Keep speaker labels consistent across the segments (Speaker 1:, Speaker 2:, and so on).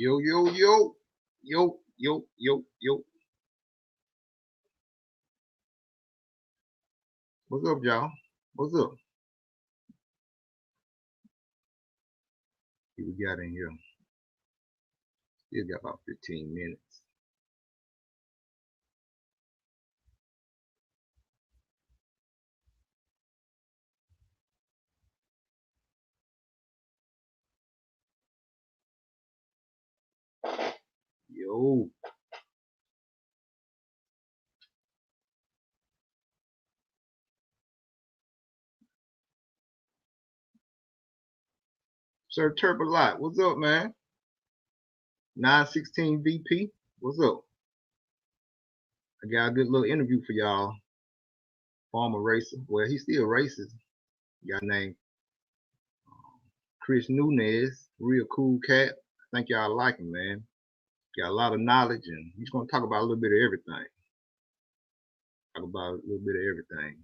Speaker 1: Yo, yo, yo, yo, yo, yo, yo. What's up, y'all? What's up? What we got in here? Still got about 15 minutes. Yo. Sir Turbolot, what's up, man? 916 VP, what's up? I got a good little interview for y'all. Former racer. Well, he still races. Got named Chris Nunez, real cool cat. I think y'all like him, man. Got a lot of knowledge, and he's going to talk about a little bit of everything. Talk about a little bit of everything.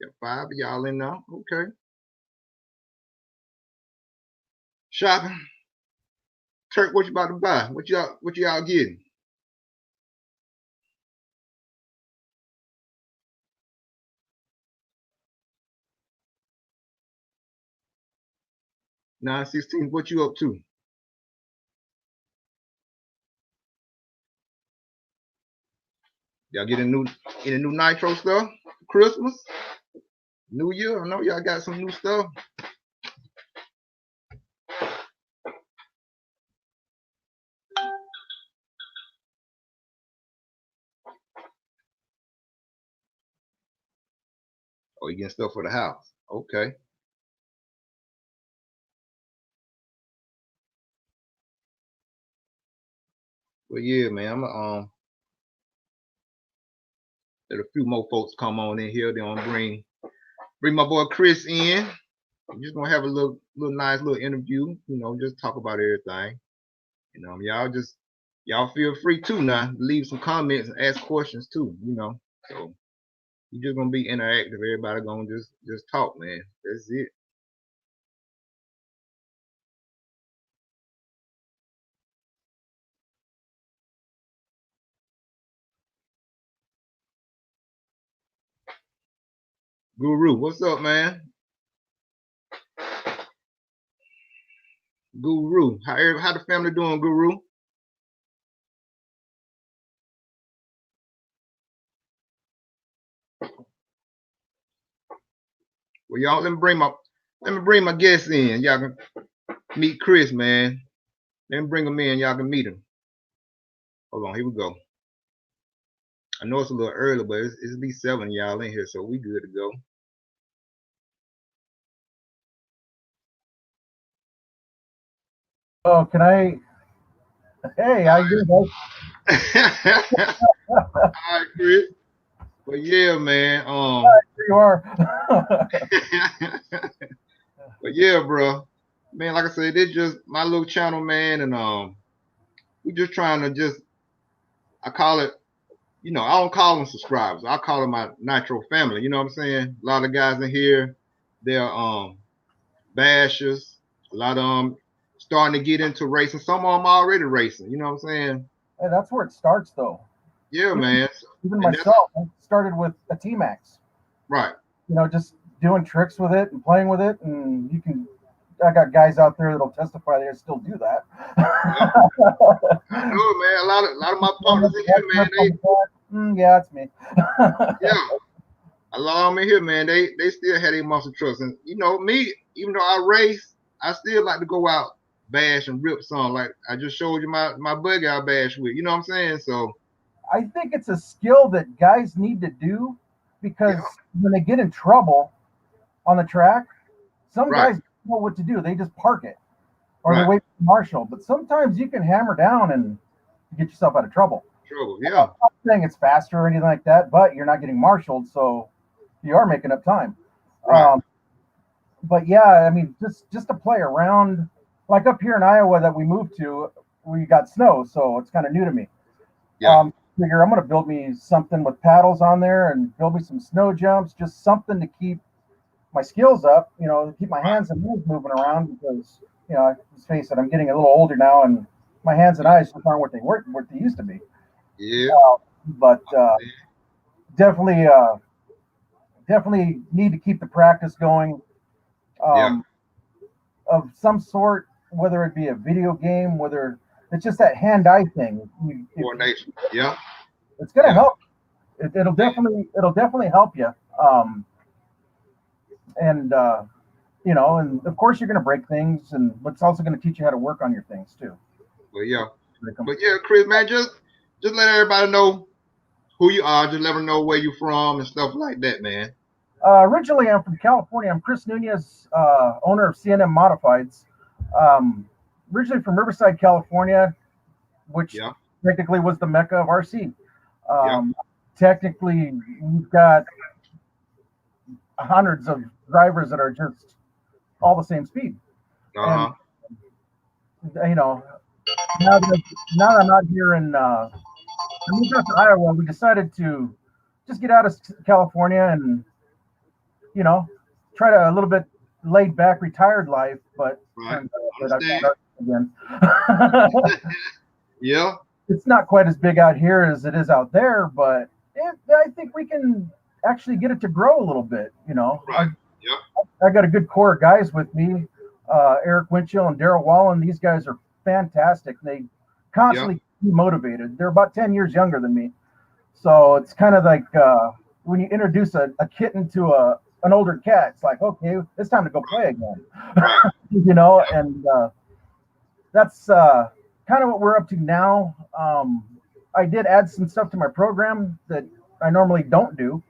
Speaker 1: Got 5 of y'all in now. Okay. Shopping. Turk, what you about to buy? What y'all getting? $9.16, what you up to? Y'all get any new Nitro stuff? Christmas? New Year? I know y'all got some new stuff. Oh, you getting stuff for the house. Okay. Well, yeah, man. I'm let a few more folks come on in here. They're gonna bring my boy Chris in. I'm just gonna have a little nice little interview. You know, just talk about everything. You know, y'all feel free too now. Leave some comments and ask questions too. You know, so you're just gonna be interactive. Everybody gonna just talk, man. That's it. Guru, what's up, man? Guru, how the family doing, Guru? Well, y'all, let me bring my guests in. Y'all can meet Chris, man. Let me bring him in. Y'all can meet him. Hold on, here we go. I know it's a little early, but it's at least 7 of y'all in here, so we good to go.
Speaker 2: Oh, can I? Hey, how you doing,
Speaker 1: All right, Chris. Well, yeah, man.
Speaker 2: Here you are.
Speaker 1: But yeah, bro. Man, like I said, it's just my little channel, man, and we just trying to I call it, you know, I don't call them subscribers. I call them my Nitro Family. You know what I'm saying? A lot of guys in here, they're bashers. A lot of them starting to get into racing. Some of them already racing. You know what I'm saying?
Speaker 2: Hey, that's where it starts, though.
Speaker 1: Yeah, man.
Speaker 2: Even myself, I started with a T-Max.
Speaker 1: Right.
Speaker 2: You know, just doing tricks with it and playing with it, and I got guys out there that'll testify they still do that.
Speaker 1: I know, man. A lot of my partners in here, man.
Speaker 2: Yeah, it's me.
Speaker 1: Yeah. A lot of them in here, man. They still had their muscle trucks, and you know me. Even though I race, I still like to go out, bash and rip some. Like I just showed you my buggy I bash with. You know what I'm saying? So
Speaker 2: I think it's a skill that guys need to do because when they get in trouble on the track, some guys don't know what to do. They just park it or they wait for Marshall. But sometimes you can hammer down and get yourself out of trouble.
Speaker 1: Yeah.
Speaker 2: I'm not saying it's faster or anything like that, but you're not getting marshaled, so you are making up time. But yeah, I mean, just to play around, like up here in Iowa that we moved to, we got snow, so it's kind of new to me. Figure I'm going to build me something with paddles on there and build me some snow jumps, just something to keep my skills up, keep my hands and legs moving around because, let's face it, I'm getting a little older now and my hands and eyes just aren't what they used to be.
Speaker 1: Yeah.
Speaker 2: But definitely definitely need to keep the practice going.
Speaker 1: Yeah.
Speaker 2: Of some sort, whether it be a video game, whether it's just that hand-eye thing.
Speaker 1: Coordination. Yeah.
Speaker 2: It's gonna
Speaker 1: Yeah.
Speaker 2: help. It'll definitely help you. And and of course you're gonna break things, and it's also gonna teach you how to work on your things too.
Speaker 1: But yeah, Chris, man, just let everybody know who you are. Just let them know where you're from and stuff like that, man.
Speaker 2: Originally, I'm from California. I'm Chris Nunez, owner of CNM Modifieds. Originally from Riverside, California, which technically was the mecca of RC. Technically, we've got hundreds of drivers that are just all the same speed. And, now that I'm out here I moved out to Iowa, we decided to just get out of California and, try to a little bit laid back, retired life, but again.
Speaker 1: Yeah.
Speaker 2: It's not quite as big out here as it is out there, but I think we can actually get it to grow a little bit.
Speaker 1: Right.
Speaker 2: I got a good core of guys with me, Eric Winchell and Daryl Wallen. These guys are fantastic. They constantly keep me motivated. They're about 10 years younger than me. So it's kind of like when you introduce a kitten to an older cat, it's like, okay, it's time to go play again. And that's kind of what we're up to now. I did add some stuff to my program that I normally don't do.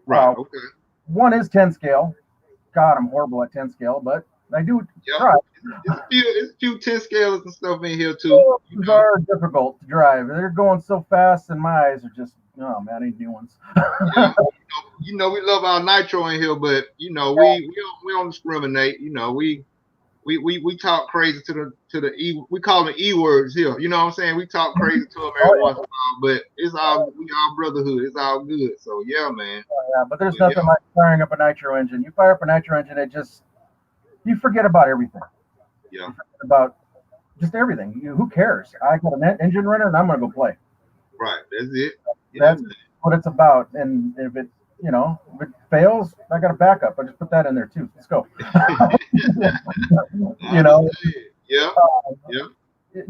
Speaker 1: Right. Okay.
Speaker 2: One is 10 scale. God, I'm horrible at 10 scale, but I do try.
Speaker 1: It's a few 10 scales and stuff in here too.
Speaker 2: Those are difficult to drive. They're going so fast, and my eyes are just, oh man, I need new ones.
Speaker 1: We love our nitro in here, but we don't discriminate. We talk crazy to the E. We call them E words here. You know what I'm saying? We talk crazy to them every once in a while, but it's all brotherhood. It's all good. So yeah, man.
Speaker 2: But there's nothing like firing up a nitro engine. You fire up a nitro engine, you forget about everything.
Speaker 1: Yeah.
Speaker 2: You forget about just everything. Who cares? I got an engine runner, and I'm gonna go play.
Speaker 1: Right. That's it.
Speaker 2: That's what it's about. And if it fails, I got a backup. I just put that in there too. Let's go.
Speaker 1: Yeah.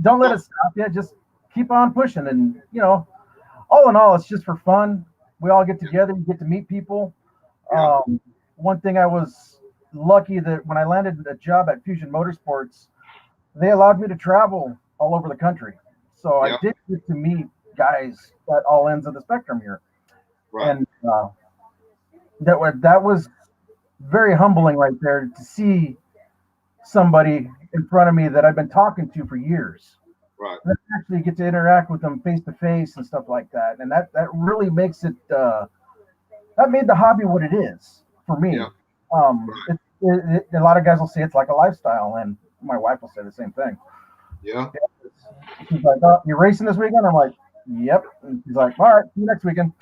Speaker 2: Don't let it stop you. Just keep on pushing. And all in all, it's just for fun. We all get together. You get to meet people. One thing I was lucky that when I landed a job at Fusion Motorsports, they allowed me to travel all over the country. So I did get to meet guys at all ends of the spectrum here.
Speaker 1: Right.
Speaker 2: And that was very humbling right there to see somebody in front of me that I've been talking to for years.
Speaker 1: Right.
Speaker 2: And actually get to interact with them face to face and stuff like that. And that really makes it that made the hobby what it is for me.
Speaker 1: Yeah.
Speaker 2: A lot of guys will say it's like a lifestyle, and my wife will say the same thing.
Speaker 1: Yeah.
Speaker 2: She's like, "Oh, you're racing this weekend?" I'm like, "Yep." And she's like, "All right, see you next weekend."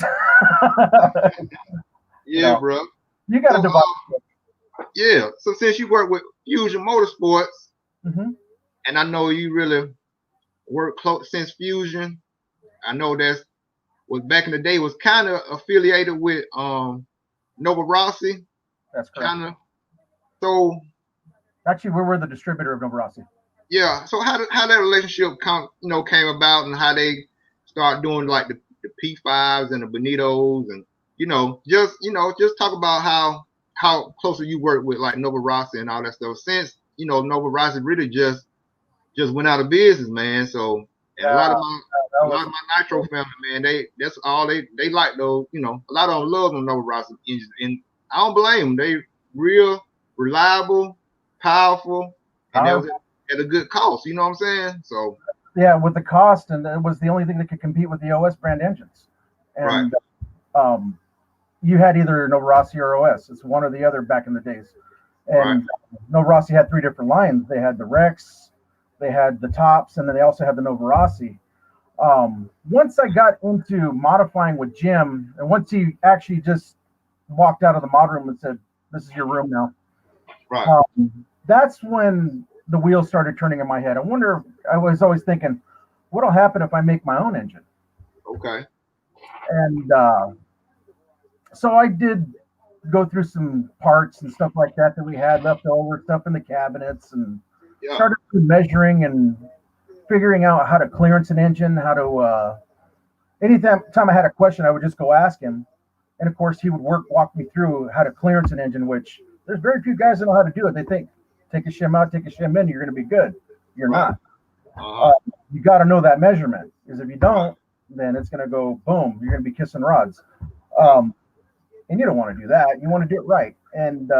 Speaker 1: Bro.
Speaker 2: You got to divide.
Speaker 1: Yeah. So since you work with Fusion Motorsports, and I know you really work close since Fusion, I know was back in the day was kind of affiliated with Nova Rossi.
Speaker 2: That's correct.
Speaker 1: Kind of. So
Speaker 2: actually, we were the distributor of Nova Rossi.
Speaker 1: Yeah. So how that relationship came about, and how they start doing like the P5s and the Bonitos, and just talk about how closely you work with like Nova Rossi and all that stuff, since Nova Rossi really just went out of business, man. So a lot of my Nitro family, man, that's all they like those, a lot of them love them Nova Rossi engines, and I don't blame them. They real reliable, powerful, and that was at a good cost. You know what I'm saying? So
Speaker 2: yeah, with the cost, and it was the only thing that could compete with the OS brand engines. And you had either Nova Rossi or OS. It's one or the other back in the days. And Nova Rossi had three different lines. They had the Rex, they had the Tops, and then they also had the Nova Rossi. Once I got into modifying with Jim, and once he actually just walked out of the mod room and said, "This is your room now."
Speaker 1: Right.
Speaker 2: That's when the wheels started turning in my head. I was always thinking, what'll happen if I make my own engine?
Speaker 1: Okay.
Speaker 2: And so I did go through some parts and stuff like that we had left over, stuff in the cabinets, and started measuring and figuring out how to clearance an engine, how to anytime I had a question, I would just go ask him. And of course, he would walk me through how to clearance an engine, which there's very few guys that know how to do it. They think, take a shim out, take a shim in, you're going to be good. You're not. You got to know that measurement, because if you don't, then it's going to go boom. You're going to be kissing rods. And you don't want to do that. You want to do it right. And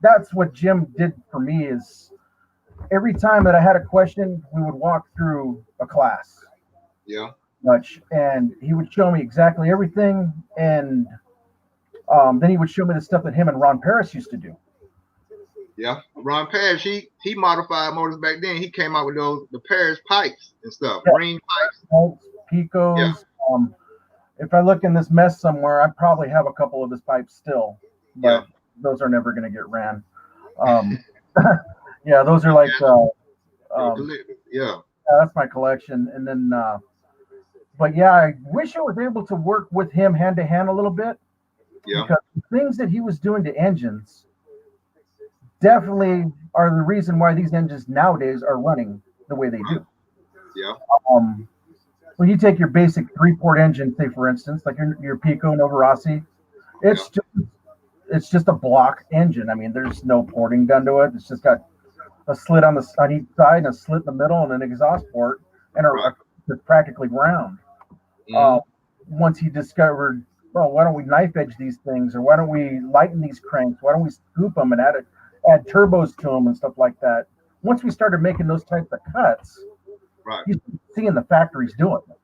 Speaker 2: that's what Jim did for me is every time that I had a question, we would walk through a class.
Speaker 1: Yeah.
Speaker 2: And he would show me exactly everything. And then he would show me the stuff that him and Ron Paris used to do.
Speaker 1: Yeah. Ron Paris, he modified motors back then. He came out with the Paris pipes and stuff. Ring pipes.
Speaker 2: Picos. Yeah. If I look in this mess somewhere, I probably have a couple of his pipes still, but those are never going to get ran. Yeah, those are like, that's my collection. And then, but yeah, I wish I was able to work with him hand to hand a little bit.
Speaker 1: Yeah.
Speaker 2: Because the things that he was doing to engines definitely are the reason why these engines nowadays are running the way they do.
Speaker 1: Yeah.
Speaker 2: When you take your basic 3-port engine, say for instance, like your Pico Novarossi, it's just a block engine. I mean, there's no porting done to it. It's just got a slit on each side and a slit in the middle and an exhaust port, and it's practically round. Once he discovered, well, why don't we knife edge these things, or why don't we lighten these cranks? Why don't we scoop them and add turbos to them and stuff like that? Once we started making those types of cuts, you're seeing the factories doing it.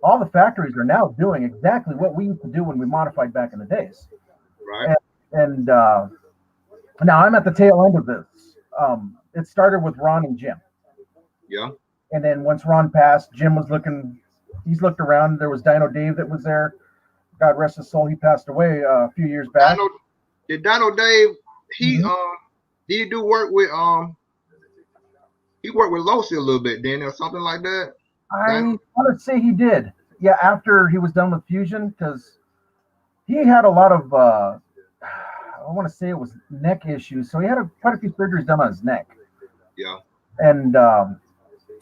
Speaker 2: All the factories are now doing exactly what we used to do when we modified back in the days.
Speaker 1: Right.
Speaker 2: And now I'm at the tail end of this. It started with Ron and Jim.
Speaker 1: Yeah.
Speaker 2: And then once Ron passed, Jim was he's looked around. There was Dino Dave that was there. God rest his soul. He passed away a few years back.
Speaker 1: Dino Dave, did he do work with he worked with LowC a little bit then or something like that?
Speaker 2: I want to say he did. Yeah, after he was done with Fusion, because he had a lot of I want to say it was neck issues. So he had quite a few surgeries done on his neck.
Speaker 1: Yeah.
Speaker 2: And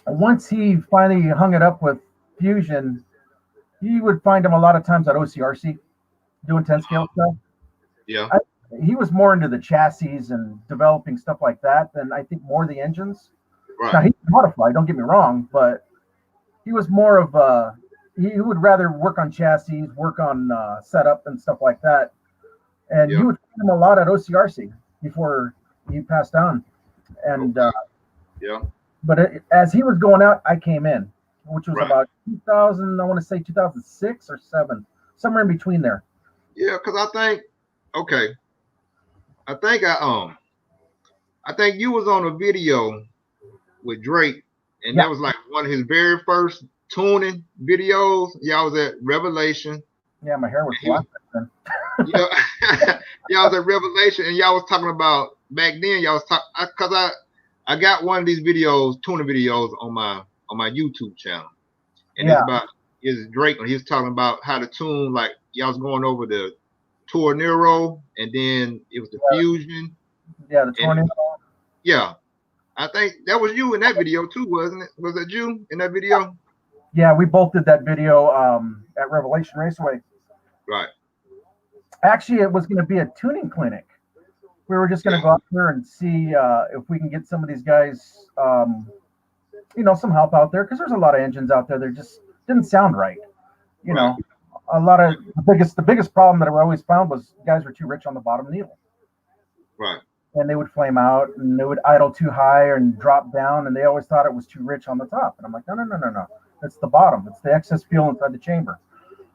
Speaker 2: once he finally hung it up with Fusion, you would find him a lot of times at OCRC doing 10 scale stuff.
Speaker 1: Yeah.
Speaker 2: He was more into the chassis and developing stuff like that than I think more the engines.
Speaker 1: Right.
Speaker 2: Now, he modified, don't get me wrong, but he was more of he would rather work on chassis, work on setup and stuff like that. And you would find him a lot at OCRC before he passed on. And but as he was going out, I came in, which was about 2000, I want to say 2006 or 7, somewhere in between there.
Speaker 1: Yeah, because I think you was on a video with Drake, and that was like one of his very first tuning videos. Y'all was at Revelation.
Speaker 2: Yeah, my hair was black then.
Speaker 1: Y'all was at Revelation, and y'all was talking about back then. Y'all was talking because I got one of these videos, tuning videos on my YouTube channel, and it's Drake, and he was talking about how to tune. Like y'all was going over the Tornado, and then it was the Fusion.
Speaker 2: Yeah, the Tornado.
Speaker 1: Yeah. I think that was you in that video too, wasn't it? Was that you in that video?
Speaker 2: Yeah, we both did that video at Revelation Raceway.
Speaker 1: Right.
Speaker 2: Actually, it was going to be a tuning clinic. We were just going to go out there and see if we can get some of these guys, some help out there, because there's a lot of engines out there that just didn't sound right. You know, a lot of the biggest problem that I always found was guys were too rich on the bottom needle.
Speaker 1: Right.
Speaker 2: And they would flame out, and they would idle too high and drop down, and they always thought it was too rich on the top. And I'm like, no. It's the bottom. It's the excess fuel inside the chamber.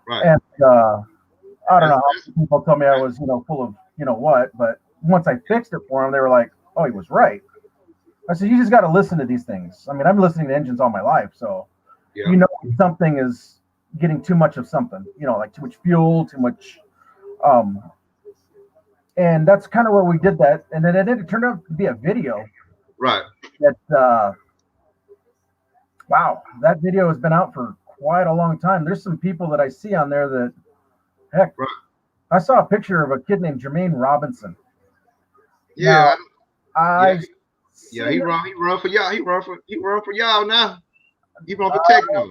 Speaker 1: Right.
Speaker 2: And I don't know how people told me I was, full of, what. But once I fixed it for them, they were like, oh, he was right. I said, you just got to listen to these things. I mean, I've been listening to engines all my life. So, something is getting too much of something, like too much fuel, too much. And that's kind of where we did that. And then it turned out to be a video.
Speaker 1: Right.
Speaker 2: That wow, that video has been out for quite a long time. There's some people that I see on there that, heck,
Speaker 1: Right.
Speaker 2: I saw a picture of a kid named Jermaine Robinson.
Speaker 1: Yeah.
Speaker 2: Now,
Speaker 1: yeah. He run for y'all. He run for y'all now. He run for Tekno.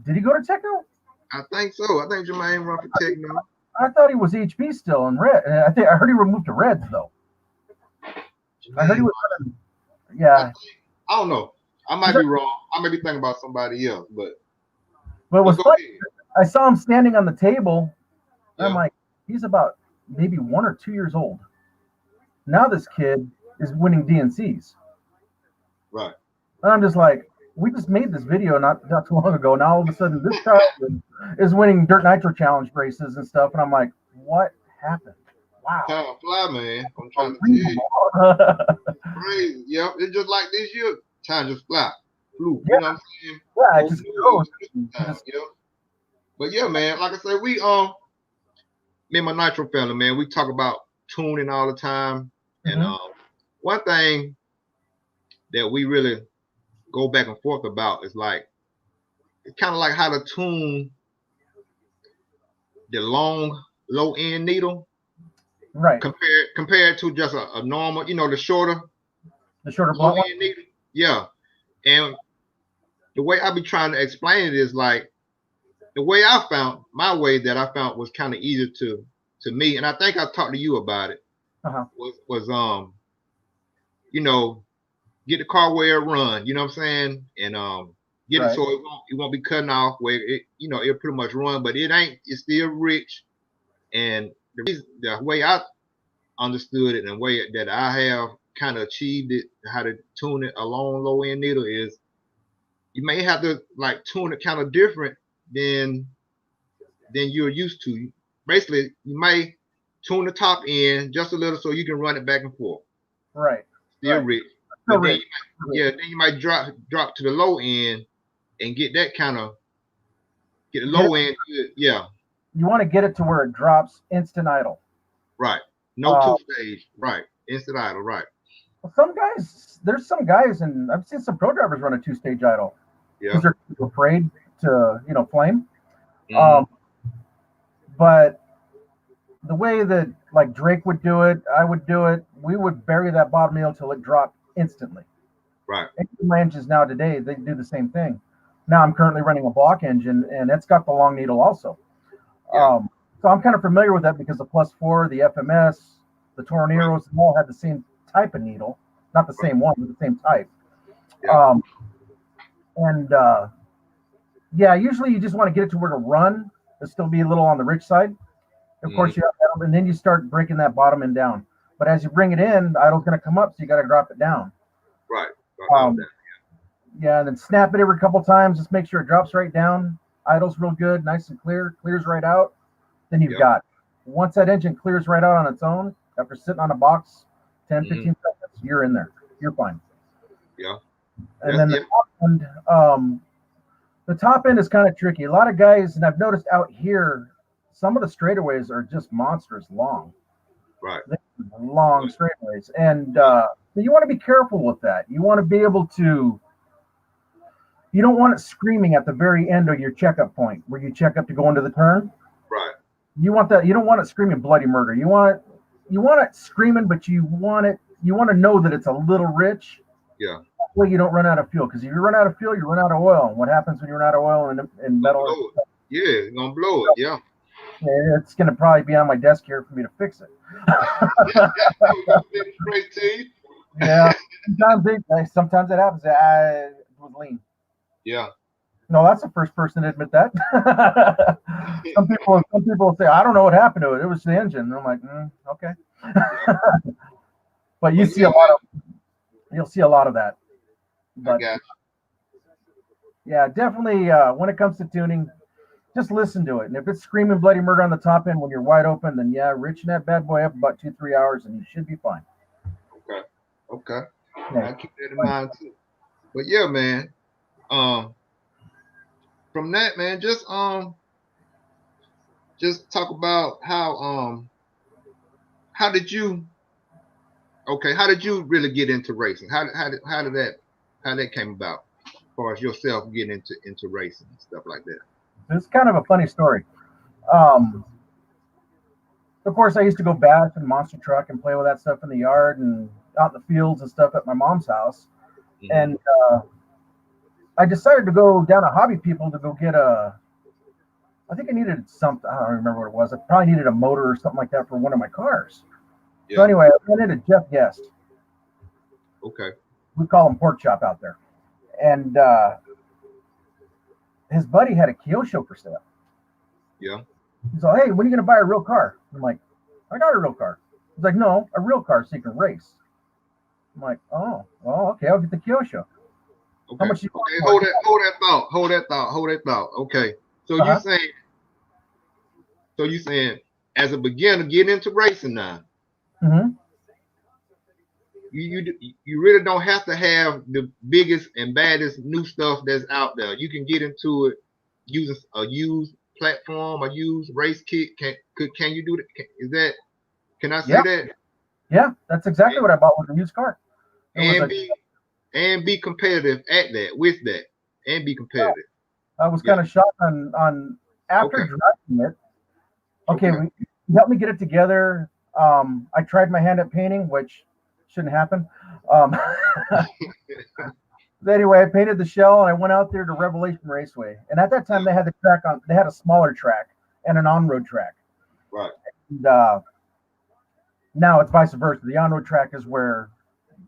Speaker 2: Did he go to Tekno?
Speaker 1: I think so. I think Jermaine run for Tekno.
Speaker 2: I thought he was HP still in Red. I heard he removed to Reds though. Jermaine, I heard he was. Yeah.
Speaker 1: I don't know. I might be wrong. I may be thinking about somebody else, but
Speaker 2: it was funny. I saw him standing on the table. Yeah. I'm like, he's about maybe 1 or 2 years old. Now this kid is winning DNCs.
Speaker 1: Right.
Speaker 2: And I'm just like, we just made this video not too long ago. Now all of a sudden this child is winning Dirt Nitro Challenge races and stuff. And I'm like, what happened? Wow.
Speaker 1: Time fly, man. I'm trying to tell you. Crazy. Yep. It's just like this year. Time just fly. Flew.
Speaker 2: Yeah.
Speaker 1: You know what I'm saying?
Speaker 2: Yeah, it just goes.
Speaker 1: Yep. But yeah, man, like I said, we me and my Nitro family, man, we talk about tuning all the time. Mm-hmm. And one thing that we really go back and forth about is like, it's kind of like how to tune the long low end needle,
Speaker 2: right?
Speaker 1: Compared to just a normal, the shorter
Speaker 2: low
Speaker 1: end needle. Yeah, and the way I be trying to explain it is like the way I found my way that I found was kind of easier to me, and I think I talked to you about it. Was get the car where it run, you know what I'm saying, and get it so it won't be cutting off where it'll pretty much run, but it's still rich. And the way I understood it and the way that I have kind of achieved it, how to tune it a long low end needle is you may have to like tune it kind of different than you're used to. Basically, you may tune the top end just a little so you can run it back and forth.
Speaker 2: Right.
Speaker 1: Still rich. But then you might drop to the low end and get that kind of get the low end. Yeah.
Speaker 2: You want to get it to where it drops instant idle.
Speaker 1: Right. No two-stage. Right. Instant idle. Right.
Speaker 2: There's some guys, and I've seen some pro drivers run a 2-stage idle.
Speaker 1: Yeah.
Speaker 2: Because they're afraid to, flame.
Speaker 1: Mm-hmm.
Speaker 2: But the way that like Drake would do it, I would do it. We would bury that bottom needle till it dropped instantly.
Speaker 1: Right.
Speaker 2: Engines now today, they do the same thing. Now I'm currently running a BloK engine, and it's got the long needle also.
Speaker 1: Yeah.
Speaker 2: So I'm kind of familiar with that because the +4, the FMS, the Torneros, they all had the same type of needle, not the same one, but the same type.
Speaker 1: Yeah.
Speaker 2: Usually you just want to get it to where to run, to still be a little on the rich side. Of course, you have, and then you start breaking that bottom end down. But as you bring it in, the idle's going to come up, so you got to drop it down.
Speaker 1: Right.
Speaker 2: Yeah, and then snap it every couple times. Just make sure it drops right down. Idle's real good, nice and clear, clears right out. Then you've got, once that engine clears right out on its own, after sitting on a box 10, 15 seconds, you're in there. You're fine.
Speaker 1: Yeah.
Speaker 2: And then the top end is kind of tricky. A lot of guys, and I've noticed out here, some of the straightaways are just monstrous long.
Speaker 1: Right.
Speaker 2: Long straightaways. And you want to be careful with that. You want to be able to, you don't want it screaming at the very end of your checkup point where you check up to go into the turn.
Speaker 1: Right.
Speaker 2: You want that, you don't want it screaming bloody murder. You want it screaming, but you want to know that it's a little rich.
Speaker 1: Yeah.
Speaker 2: That way you don't run out of fuel. Because if you run out of fuel, you run out of oil. And what happens when you run out of oil and metal?
Speaker 1: Yeah, it's gonna blow it. Yeah.
Speaker 2: It's gonna probably be on my desk here for me to fix it. Yeah. Sometimes it happens. It was lean.
Speaker 1: Yeah.
Speaker 2: No, that's the first person to admit that. Some people say, I don't know what happened to it. It was the engine. And I'm like, okay. But you'll see a lot of that. But yeah, definitely when it comes to tuning, just listen to it. And if it's screaming bloody murder on the top end when you're wide open, then richen that bad boy up about 2-3 hours and you should be fine.
Speaker 1: Okay. Yeah. I'll keep that in mind too. But yeah, man. From that, man, just talk about how did you Okay, how did you really get into racing? How that came about, as far as yourself getting into racing and stuff like that?
Speaker 2: It's kind of a funny story. Um, of course, I used to go bash and monster truck and play with that stuff in the yard and out in the fields and stuff at my mom's house.
Speaker 1: Mm-hmm.
Speaker 2: And I decided to go down to Hobby People to go get a. I think I needed something. I don't remember what it was. I probably needed a motor or something like that for one of my cars.
Speaker 1: Yeah.
Speaker 2: So anyway, I went into Jeff Guest.
Speaker 1: Okay.
Speaker 2: We call him Pork Chop out there. And his buddy had a Kyosho for sale.
Speaker 1: Yeah.
Speaker 2: He's like, hey, when are you going to buy a real car? I'm like, I got a real car. He's like, no, a real car so you can race. I'm like, oh, well, okay, I'll get the Kyosho.
Speaker 1: Okay.
Speaker 2: How much you
Speaker 1: okay. Hold that thought. Okay. So you saying as a beginner getting into racing now,
Speaker 2: Mm-hmm.
Speaker 1: you really don't have to have the biggest and baddest new stuff that's out there. You can get into it using a used platform, a used race kit. Can you do that? Can I say that?
Speaker 2: Yeah, that's exactly what I bought with the used car.
Speaker 1: And be competitive at that with that and be competitive.
Speaker 2: I was kind of shocked on after driving it. Okay, he helped me get it together. I tried my hand at painting, which shouldn't happen. Anyway, I painted the shell and I went out there to Revelation Raceway. And at that time, they had the track on. They had a smaller track and an on-road track.
Speaker 1: Right.
Speaker 2: And now it's vice versa. The on-road track is where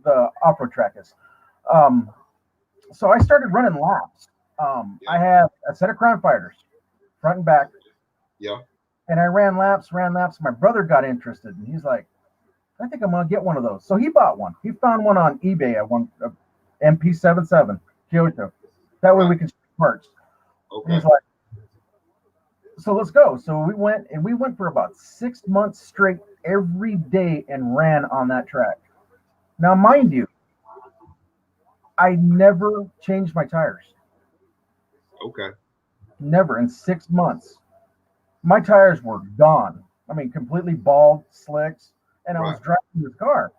Speaker 2: the off-road track is. So I started running laps. I had a set of Crown Fighters, front and back.
Speaker 1: Yeah.
Speaker 2: And I ran laps. My brother got interested, and he's like, I think I'm going to get one of those. So he bought one. He found one on eBay at one MP77 Kyoto. That way we can ship parts.
Speaker 1: Okay.
Speaker 2: And he's like, so let's go. So we went for about 6 months straight every day and ran on that track. Now, mind you, I never changed my tires.
Speaker 1: Okay.
Speaker 2: Never in 6 months. My tires were gone. I mean, completely bald, slicks, and I was driving this car.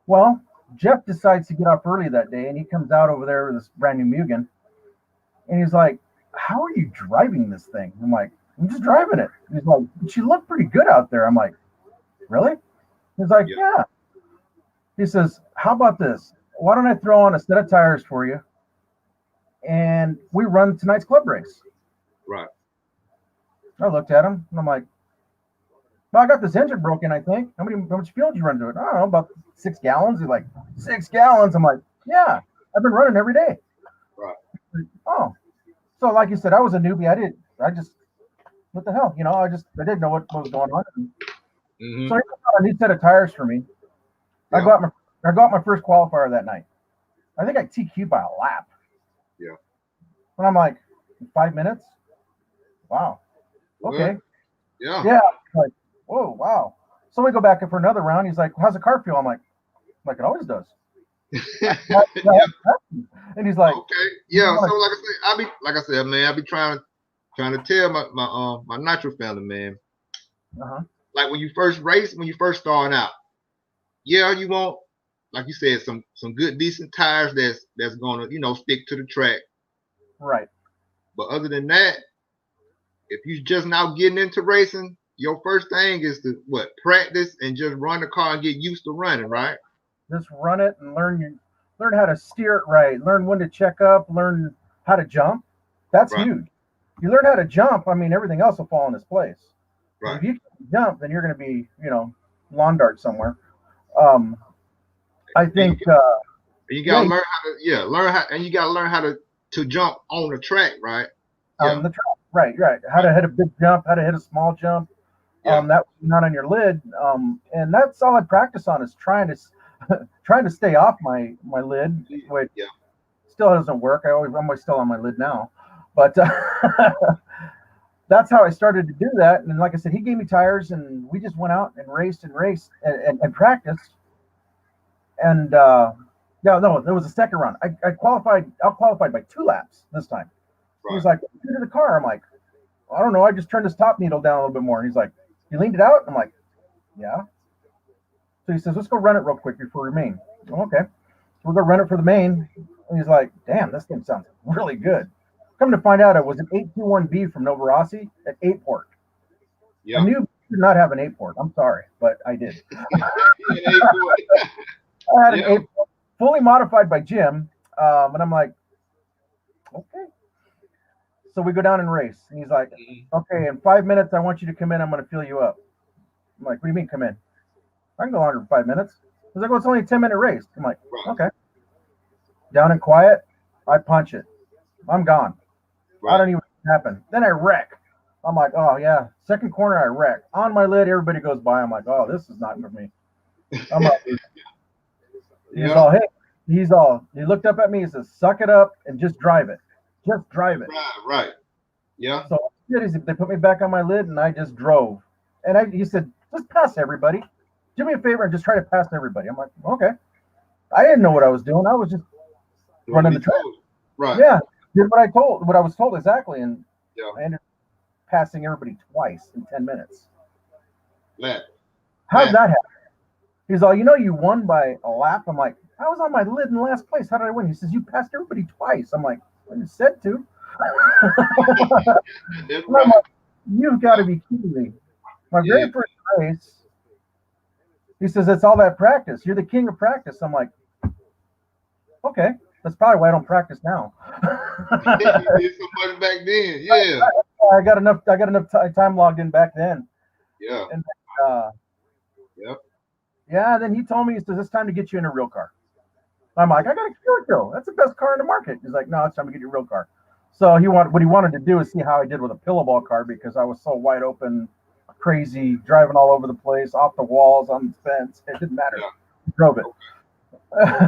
Speaker 2: Well, Jeff decides to get up early that day, and he comes out over there with this brand new Mugen, and he's like, how are you driving this thing? I'm like, I'm just driving it. He's like, but you look pretty good out there. I'm like, really? He's like, yeah. He says, how about this? Why don't I throw on a set of tires for you, and we run tonight's club race?
Speaker 1: Right.
Speaker 2: I looked at him, and I'm like, well, I got this engine broken, I think. How much fuel did you run to it? I don't know, about 6 gallons. He's like, 6 gallons? I'm like, yeah, I've been running every day.
Speaker 1: Right.
Speaker 2: Oh. So like you said, I was a newbie. I just, what the hell? You know, I didn't know what was going on.
Speaker 1: Mm-hmm.
Speaker 2: So he got a new set of tires for me. Yeah. I got my first qualifier that night. I think I TQ'd by a lap.
Speaker 1: Yeah.
Speaker 2: And I'm like, 5 minutes? Wow. Okay.
Speaker 1: Yeah.
Speaker 2: Yeah. Like, whoa, wow. So we go back in for another round. He's like, how's the car feel? I'm like it always does. And he's like,
Speaker 1: okay. Yeah. So like I said, man, I be trying to tell my Nitro Family, man. Like when you first race, when you first starting out, yeah, you want, like you said, some good decent tires that's gonna, stick to the track.
Speaker 2: Right.
Speaker 1: But other than that, if you just now getting into racing, your first thing is to practice and just run the car and get used to running, right?
Speaker 2: Just run it and learn how to steer it right, learn when to check up, learn how to jump. That's huge. If you learn how to jump, I mean, everything else will fall in its place. Right. If you can jump, then you're going to be, lawn dart somewhere. I think
Speaker 1: you got to learn how to jump on the track, right?
Speaker 2: On the track, right. How to hit a big jump, how to hit a small jump. That was not on your lid. And that's all I practice on is trying to stay off my lid, which still doesn't work. I'm always still on my lid now, but that's how I started to do that. And like I said, he gave me tires, and we just went out and raced and practiced. And there was a second round. I qualified by 2 laps this time. Right. He's like, "Get to the car." I'm like, I don't know. I just turned this top needle down a little bit more. And he's like, "You leaned it out?" I'm like, "Yeah." So he says, let's go run it real quick before we main. Okay. So we'll go run it for the main. And he's like, damn, this thing sounds really good. Come to find out, it was an 821B from Nova Rossi at 8-port.
Speaker 1: Yeah.
Speaker 2: I knew did not have an 8-port. I'm sorry, but I did. I had an 8-port, fully modified by Jim. And I'm like, okay. So we go down and race. And he's like, okay, in 5 minutes, I want you to come in. I'm going to fill you up. I'm like, what do you mean come in? I can go longer than 5 minutes. He's like, well, it's only a 10-minute race. I'm like, okay. Down and quiet, I punch it. I'm gone. I don't even happen. Then I wreck. I'm like, oh, yeah. Second corner, I wreck. On my lid, everybody goes by. I'm like, oh, this is not for me. I'm like, he's all, hey. He looked up at me. He says, suck it up and just drive it. Just drive it.
Speaker 1: Right. Yeah.
Speaker 2: So they put me back on my lid, and I just drove. And he said, just pass everybody. Do me a favor and just try to pass everybody. I'm like, okay. I didn't know what I was doing. I was just running the track.
Speaker 1: Right.
Speaker 2: Yeah. Did what I was told exactly. And I ended up passing everybody twice in 10 minutes. How did that happen? He's all, you won by a lap. I'm like, I was on my lid in last place. How did I win? He says, you passed everybody twice. I'm like, I just said to. Like, you've got to be kidding me. My very first race, he says, it's all that practice. You're the king of practice. I'm like, okay. That's probably why I don't practice now.
Speaker 1: You did so much back then. Yeah.
Speaker 2: I got enough time logged in back then.
Speaker 1: Yeah.
Speaker 2: And
Speaker 1: yep.
Speaker 2: Yeah, then he told me, he says, it's time to get you in a real car. I'm like, I got a Curacao. That's the best car in the market. He's like, no, it's time to get you a real car. So what he wanted to do is see how I did with a pillowball car, because I was so wide open, crazy, driving all over the place, off the walls, on the fence. It didn't matter.
Speaker 1: Yeah.
Speaker 2: He drove it. Okay.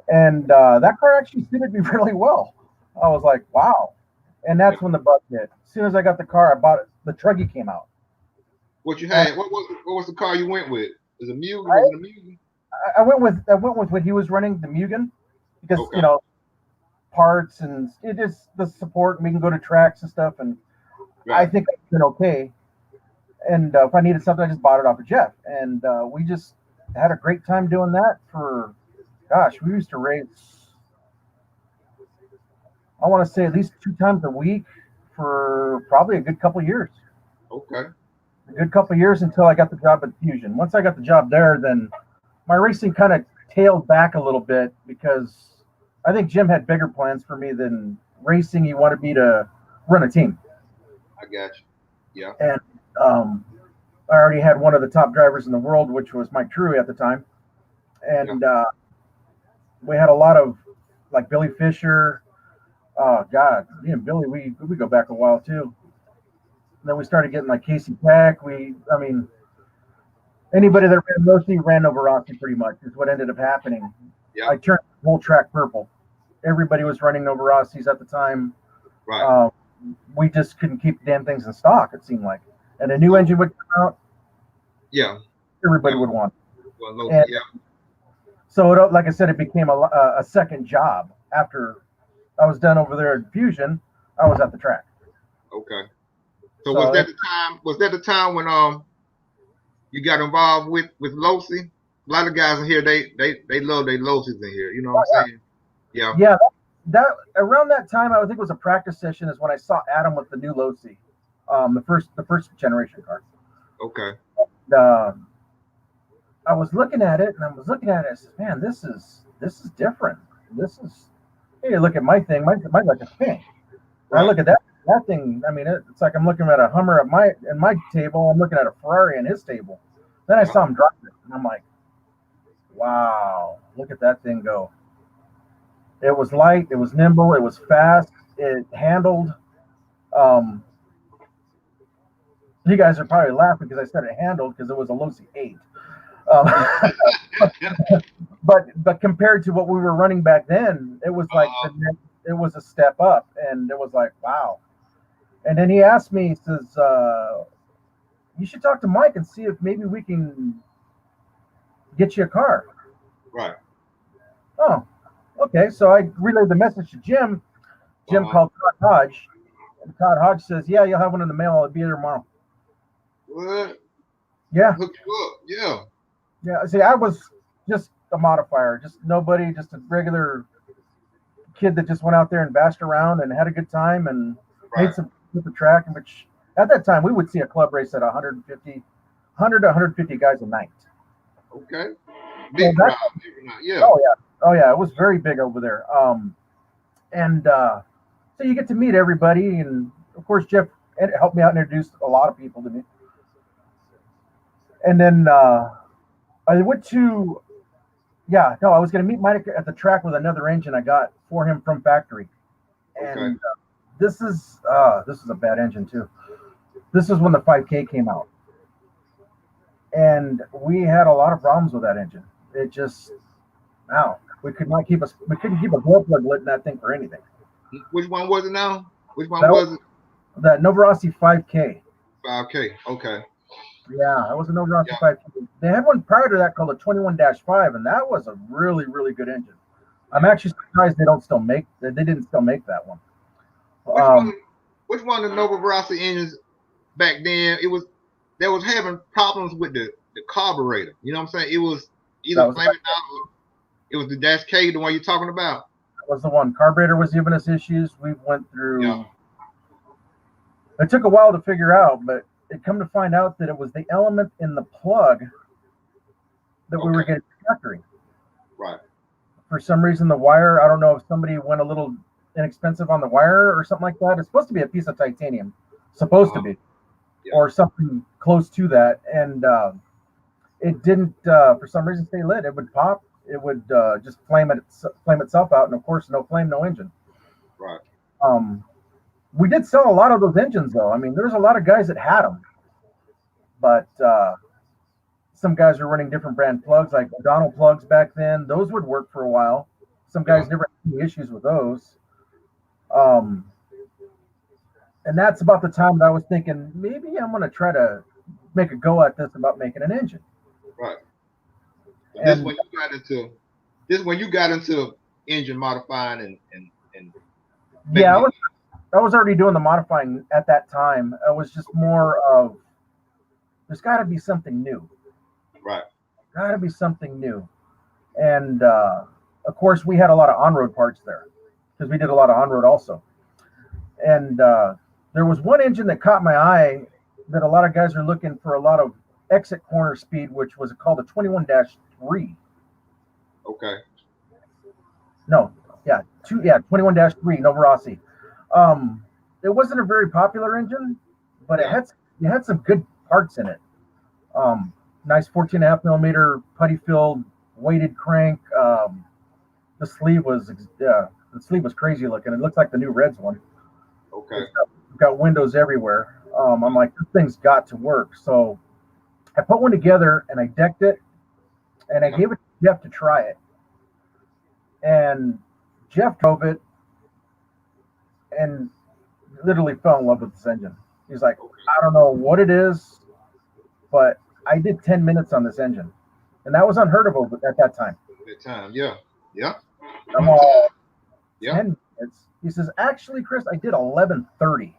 Speaker 2: And that car actually suited me really well. I was like, wow. And that's when the bug hit. As soon as I got the car, I bought it. The Triggy came out.
Speaker 1: What you had? What was the car you went with? Was it Mugen? Was it a Mugen?
Speaker 2: I went with what he was running, the Mugen, because parts and it is the support, and we can go to tracks and stuff. And I think it's been okay. And if I needed something, I just bought it off of Jeff. And we just had a great time doing that for, gosh, we used to race, I want to say at least 2 times a week for probably a good couple of years.
Speaker 1: Okay.
Speaker 2: A good couple of years until I got the job at Fusion. Once I got the job there, then my racing kind of tailed back a little bit, because I think Jim had bigger plans for me than racing. He wanted me to run a team.
Speaker 1: I got you. Yeah.
Speaker 2: And I already had one of the top drivers in the world, which was Mike Truey at the time. And we had a lot of, like, Billy Fisher. Oh, God. Me and Billy, we go back a while, too. And then we started getting, like, Casey Peck. Anybody that ran LowC ran Nova Rossi pretty much is what ended up happening. Yeah. I turned the whole track purple. Everybody was running Nova Rossis at the time.
Speaker 1: Right.
Speaker 2: We just couldn't keep the damn things in stock, it seemed like. And a new engine would come out.
Speaker 1: Yeah.
Speaker 2: Everybody would want it.
Speaker 1: Well,
Speaker 2: So, like I said, it became a second job. After I was done over there at Fusion, I was at the track.
Speaker 1: Okay. So was that the time when you got involved with LowC? A lot of guys in here, they love their LowCs in here. You know what I'm saying? Yeah. Yeah.
Speaker 2: That around that time, I think it was a practice session, is when I saw Adam with the new LowC, the first generation car.
Speaker 1: Okay.
Speaker 2: And, I was looking at it, and I said, man, this is different. Hey, look at my thing. Mine's like a thing. Right. I look at that thing. I mean, it's like I'm looking at a Hummer at my table. I'm looking at a Ferrari in his table. Then I saw him drive it, and I'm like, wow, look at that thing go. It was light. It was nimble. It was fast. It handled. You guys are probably laughing because I said it handled, because it was a LowC 8. But compared to what we were running back then, it was like it was a step up, and it was like, wow. And then he asked me, he says, you should talk to Mike and see if maybe we can get you a car.
Speaker 1: Right.
Speaker 2: Oh, okay. So I relayed the message to Jim. Jim called Todd Hodge. And Todd Hodge says, yeah, you'll have one in the mail. I'll be there tomorrow.
Speaker 1: What?
Speaker 2: Yeah.
Speaker 1: Hook you up. Yeah.
Speaker 2: Yeah, see, I was just a modifier, just nobody, just a regular kid that just went out there and bashed around and had a good time and made
Speaker 1: Right.
Speaker 2: some with the track. Which at that time we would see a club race at 150, 100 to 150 guys a night.
Speaker 1: Okay.
Speaker 2: So
Speaker 1: Big
Speaker 2: that,
Speaker 1: crowd. Yeah.
Speaker 2: oh yeah, it was very big over there. And so you get to meet everybody, and of course Jeff helped me out and introduced a lot of people to me. And then I went to yeah, no, I was going to meet Mike at the track with another engine I got for him from factory.
Speaker 1: Okay.
Speaker 2: And this is a bad engine too. This is when the 5K came out, and we had a lot of problems with that engine. It just wow, we couldn't keep a glow plug lit in that thing for anything.
Speaker 1: Which one was it now? Which one
Speaker 2: That
Speaker 1: was it?
Speaker 2: That Novarossi 5K.
Speaker 1: 5K. Okay.
Speaker 2: Yeah, that was a Novarossi
Speaker 1: Yeah.
Speaker 2: 5K. They had one prior to that called a 21-5, and that was a really, really good engine. I'm actually surprised they didn't still make that one.
Speaker 1: Which one of the Novarossi engines back then? They was having problems with the carburetor. You know what I'm saying? It was either flaming out. It was the Dash K, the one you're talking about.
Speaker 2: That was the one. Carburetor was giving us issues. We went through.
Speaker 1: Yeah.
Speaker 2: It took a while to figure out, but it come to find out that it was the element in the plug that we were getting factory.
Speaker 1: Right.
Speaker 2: For some reason, the wire, I don't know if somebody went a little inexpensive on the wire or something like that. It's supposed to be a piece of titanium, to be, or something close to that. And it didn't, for some reason, stay lit. It would pop. It would just flame itself out. And of course, no flame, no engine.
Speaker 1: Right.
Speaker 2: We did sell a lot of those engines, though. I mean, there's a lot of guys that had them, but some guys were running different brand plugs, like O'Donnell plugs back then. Those would work for a while. Some guys never had any issues with those. And that's about the time that I was thinking, maybe I'm going to try to make a go at this about making an engine.
Speaker 1: Right. This when you got into engine modifying and
Speaker 2: yeah, I was already doing the modifying at that time. I was just more of there's got to be something new.
Speaker 1: Right.
Speaker 2: Got to be something new. And of course, we had a lot of on-road parts there because we did a lot of on-road also. And there was one engine that caught my eye that a lot of guys are looking for a lot of exit corner speed, which was called a 21-3.
Speaker 1: Okay.
Speaker 2: No, 21-3 Novarossi. It wasn't a very popular engine, but it had some good parts in it. Nice 14.5 millimeter putty filled weighted crank. The sleeve was crazy looking. It looked like the new Reds one.
Speaker 1: Okay.
Speaker 2: It's got windows everywhere. I'm like, this thing's got to work. So I put one together and I decked it, and I gave it to Jeff to try it. And Jeff drove it and literally fell in love with this engine. He's like, I don't know what it is, but I did 10 minutes on this engine. And that was unheard of at that time.
Speaker 1: Yeah.
Speaker 2: I'm all 10 minutes. He says, actually, Chris, I did 11:30.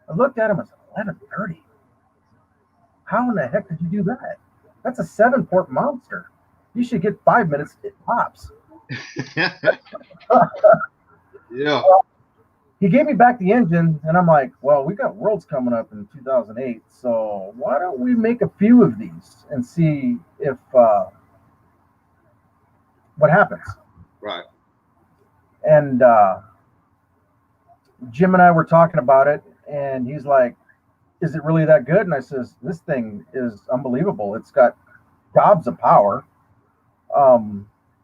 Speaker 2: I looked at him and said, 11:30? How in the heck did you do that? That's a 7-port monster. You should get 5 minutes, it pops.
Speaker 1: Yeah.
Speaker 2: He gave me back the engine, and I'm like, well, we got Worlds coming up in 2008, so why don't we make a few of these and see if what happens.
Speaker 1: Right.
Speaker 2: And Jim and I were talking about it, and he's like, is it really that good? And I says, this thing is unbelievable. It's got gobs of power.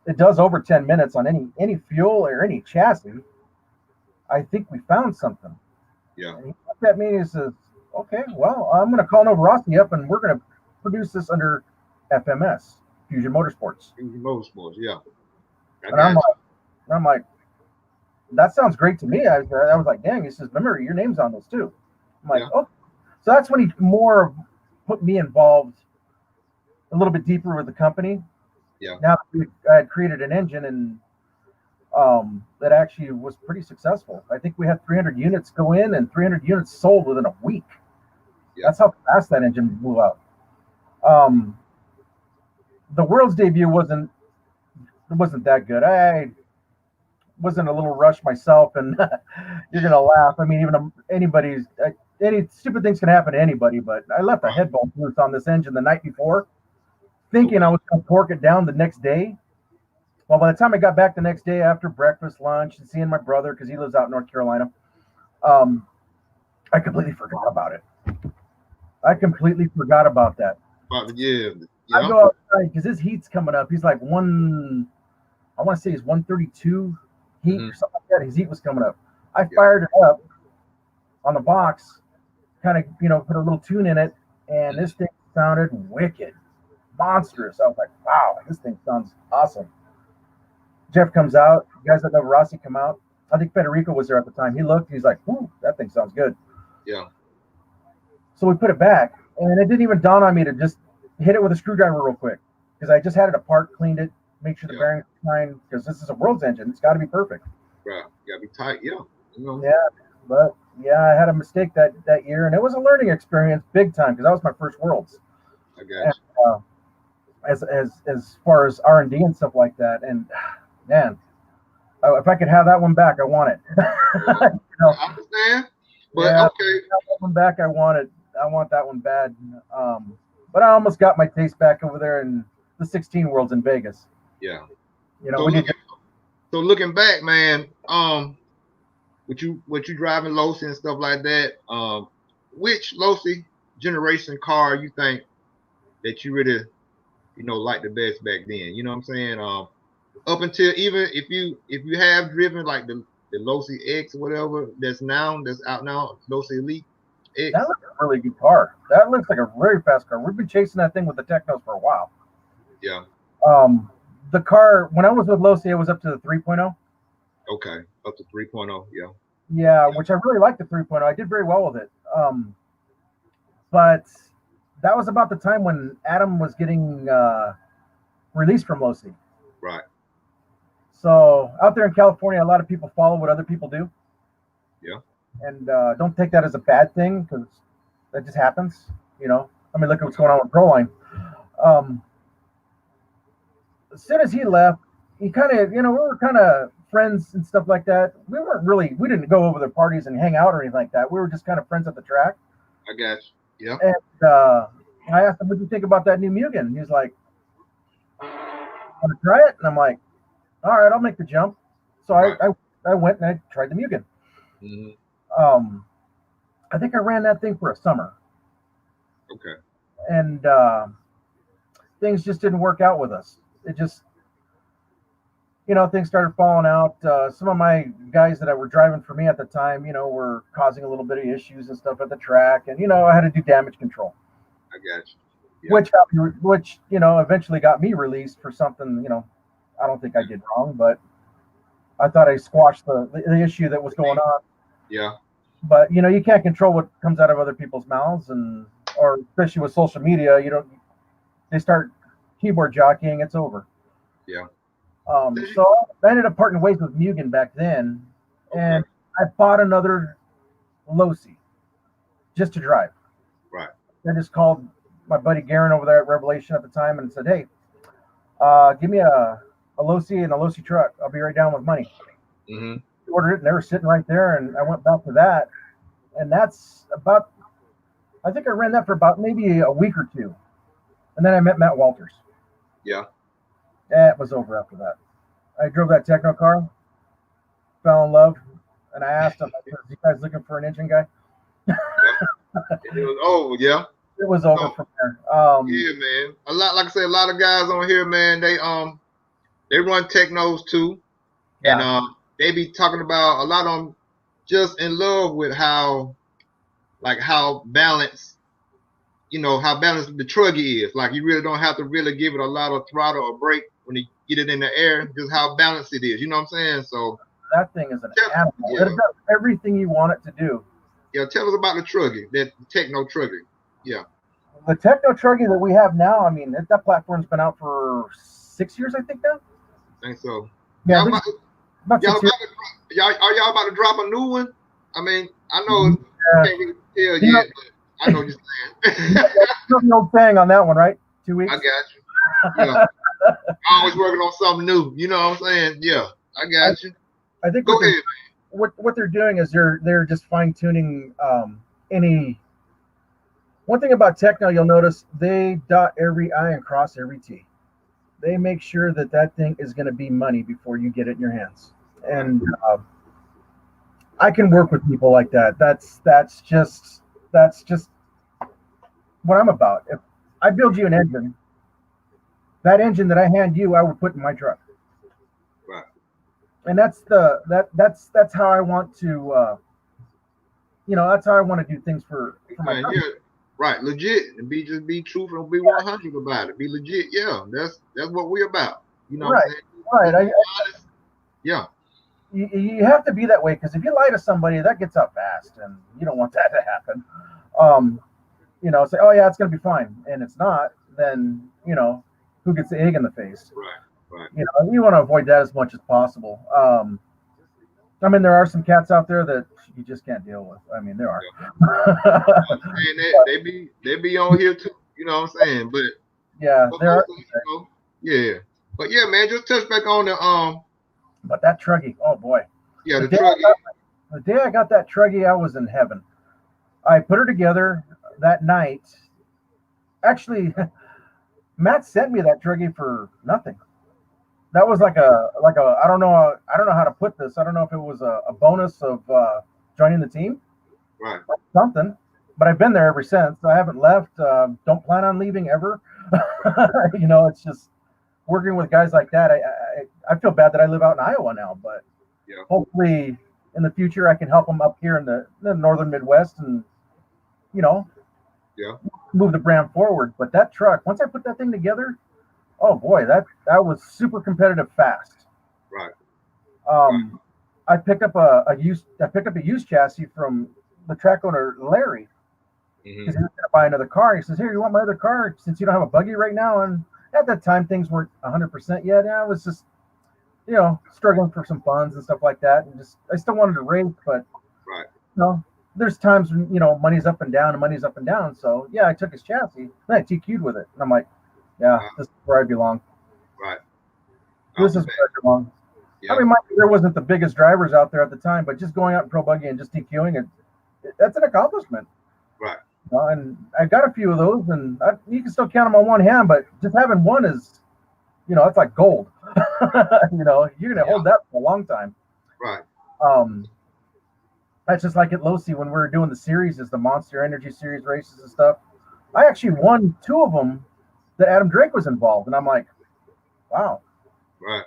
Speaker 2: It does over 10 minutes on any fuel or any chassis. I think we found something.
Speaker 1: Yeah.
Speaker 2: And he looked at me and he says, okay, well, I'm going to call Novarossi up and we're going to produce this under FMS, Fusion Motorsports.
Speaker 1: Fusion Motorsports, yeah.
Speaker 2: And I'm like, that sounds great to me. I was like, dang. He says, remember, your name's on this too. I'm like, oh. So that's when he more put me involved a little bit deeper with the company.
Speaker 1: Yeah.
Speaker 2: Now that I had created an engine and that actually was pretty successful. I think we had 300 units go in and 300 units sold within a week. Yeah. That's how fast that engine blew out. the world's debut wasn't that good. I wasn't a little rushed myself, and you're gonna laugh. I mean, even any stupid things can happen to anybody. But I left a head bolt loose on this engine the night before, thinking I was gonna torque it down the next day. Well, by the time I got back the next day after breakfast, lunch, and seeing my brother because he lives out in North Carolina, I completely forgot about it. I completely forgot about that.
Speaker 1: Yeah.
Speaker 2: I go outside because his heat's coming up. He's like I want to say he's 132 heat or something like that. His heat was coming up. I fired it up on the box, kind of, put a little tune in it, and this thing sounded wicked, monstrous. I was like, wow, this thing sounds awesome. Jeff comes out. Guys at Rossi come out. I think Federico was there at the time. He looked. He's like, ooh, that thing sounds good.
Speaker 1: Yeah.
Speaker 2: So we put it back, and it didn't even dawn on me to just hit it with a screwdriver real quick because I just had it apart, cleaned it, make sure the bearings are fine because this is a world's engine. It's got to be perfect.
Speaker 1: Right. Got to be tight. Yeah.
Speaker 2: Yeah. But yeah, I had a mistake that year, and it was a learning experience big time because that was my first worlds.
Speaker 1: I got
Speaker 2: you. As far as R&D and stuff like that, and man, if I could have that one back, I want it.
Speaker 1: I understand. But okay.
Speaker 2: That one back, I want that one bad. But I almost got my taste back over there in the 16 Worlds in Vegas.
Speaker 1: Yeah.
Speaker 2: So
Speaker 1: looking back, man, what you driving losi and stuff like that, which losi generation car you think that you really, like the best back then? You know what I'm saying? Up until even if you have driven like the losi X or whatever that's out now, losi Elite X.
Speaker 2: That looks like a really good car. That looks like a very fast car. We've been chasing that thing with the Teknos for a while.
Speaker 1: Yeah.
Speaker 2: The car, when I was with losi, it was up to the 3.0.
Speaker 1: Okay, up to 3.0, yeah.
Speaker 2: Yeah, which I really liked the 3.0. I did very well with it. But that was about the time when Adam was getting released from losi.
Speaker 1: Right.
Speaker 2: So out there in California, a lot of people follow what other people do.
Speaker 1: Yeah.
Speaker 2: And don't take that as a bad thing because that just happens. I mean, look at what's going on with Proline. As soon as he left, he kind of, we were kind of friends and stuff like that. We didn't go over the parties and hang out or anything like that. We were just kind of friends at the track.
Speaker 1: I got you. Yeah.
Speaker 2: And I asked him, what do you think about that new Mugen? He's like, want to try it? And I'm like, all right, I'll make the jump. So I went and I tried the Mugen.
Speaker 1: Mm-hmm.
Speaker 2: I think I ran that thing for a summer.
Speaker 1: Okay.
Speaker 2: And things just didn't work out with us. It just, things started falling out. Some of my guys that were driving for me at the time, were causing a little bit of issues and stuff at the track. And, I had to do damage control.
Speaker 1: I got you. Yeah.
Speaker 2: Which eventually got me released for something, I don't think I did wrong, but I thought I squashed the issue that was going on.
Speaker 1: Yeah.
Speaker 2: But, you can't control what comes out of other people's mouths or especially with social media, they start keyboard jockeying, it's over.
Speaker 1: Yeah.
Speaker 2: So I ended up parting ways with Mugen back then, and I bought another losi just to drive.
Speaker 1: Right.
Speaker 2: I just called my buddy Garen over there at Revelation at the time and said, hey, give me a losi and a losi truck. I'll be right down with money.
Speaker 1: Mm-hmm.
Speaker 2: Ordered it, and they were sitting right there, and I went back to that, and that's about, I think I ran that for about maybe a week or two, and then I met Matt Walters.
Speaker 1: Yeah.
Speaker 2: It was over after that. I drove that Tekno car, fell in love, and I asked him, "Are you guys looking for an engine guy?"
Speaker 1: Yeah. It was over, yeah.
Speaker 2: It was over from there.
Speaker 1: Yeah, man. Like I said, a lot of guys on here, man. They run Teknos too, and they be talking about a lot of them just in love with how balanced. How balanced the Triggy is. Like, you really don't have to really give it a lot of throttle or brake when you get it in the air, just how balanced it is. You know what I'm saying? So
Speaker 2: that thing is an animal. Yeah. It does everything you want it to do.
Speaker 1: Yeah, tell us about the Triggy, that Tekno Triggy. Yeah.
Speaker 2: The Tekno Triggy that we have now, I mean, that platform's been out for 6 years, I think now.
Speaker 1: I think so.
Speaker 2: Yeah,
Speaker 1: are y'all about to drop a new one? I mean, I know you can't really tell yet, but I know what you're saying.
Speaker 2: The old thing on that one, right? 2 weeks.
Speaker 1: I got you. Yeah. Always working on something new. You know what I'm saying? Yeah, I got you.
Speaker 2: I think
Speaker 1: Go ahead.
Speaker 2: what they're doing is they're just fine tuning any. One thing about Tekno, you'll notice they dot every I and cross every T. They make sure that that thing is going to be money before you get it in your hands. And I can work with people like that. That's just what I'm about. If I build you an engine, that engine that I hand you, I would put in my truck.
Speaker 1: Right.
Speaker 2: And that's how I want to that's how I want to do things for my truck.
Speaker 1: Yeah. Right, legit, and be truthful, and be 100 about it. Be legit, yeah. That's what we're about. You know
Speaker 2: right,
Speaker 1: what I'm saying?
Speaker 2: Right.
Speaker 1: Yeah.
Speaker 2: You have to be that way, because if you lie to somebody, that gets out fast, and you don't want that to happen. Say, oh yeah, it's gonna be fine, and it's not. Then who gets the egg in the face?
Speaker 1: Right.
Speaker 2: You want to avoid that as much as possible. I mean, there are some cats out there that you just can't deal with. I mean, there are.
Speaker 1: And they be on here too. You know what I'm saying? But
Speaker 2: yeah, there are.
Speaker 1: Yeah, but yeah, man, just touch back on the
Speaker 2: But that Truggy, oh boy.
Speaker 1: Yeah, the Truggy.
Speaker 2: The day I got that Truggy, I was in heaven. I put her together that night. Actually, Matt sent me that Truggy for nothing. That was like a I don't know how to put this. I don't know if it was a bonus of joining the team,
Speaker 1: right?
Speaker 2: Something, but I've been there ever since. I haven't left. Don't plan on leaving ever. It's just working with guys like that. I feel bad that I live out in Iowa now, but hopefully in the future I can help them up here in the northern Midwest and move the brand forward. But that truck, once I put that thing together. Oh boy, that was super competitive fast.
Speaker 1: Right.
Speaker 2: I picked up a used chassis from the track owner Larry, because he was going to buy another car. He says, "Here, you want my other car since you don't have a buggy right now?" And at that time, things weren't 100% yet. I was just struggling for some funds and stuff like that, and I still wanted to race, but there's times when money's up and down and money's up and down. So I took his chassis, then I TQ'd with it, and I'm like. Yeah, this is where I belong.
Speaker 1: Right.
Speaker 2: This is where I belong. Yeah. I mean, there wasn't the biggest drivers out there at the time, but just going out in pro buggy and just TQing that's an accomplishment.
Speaker 1: Right.
Speaker 2: And I got a few of those, and you can still count them on one hand, but just having one is, it's like gold. You're going to hold that for a long time.
Speaker 1: Right.
Speaker 2: That's just like at LowC when we were doing the series, the Monster Energy Series races and stuff. I actually won 2 of them that Adam Drake was involved, and I'm like, wow.
Speaker 1: Right.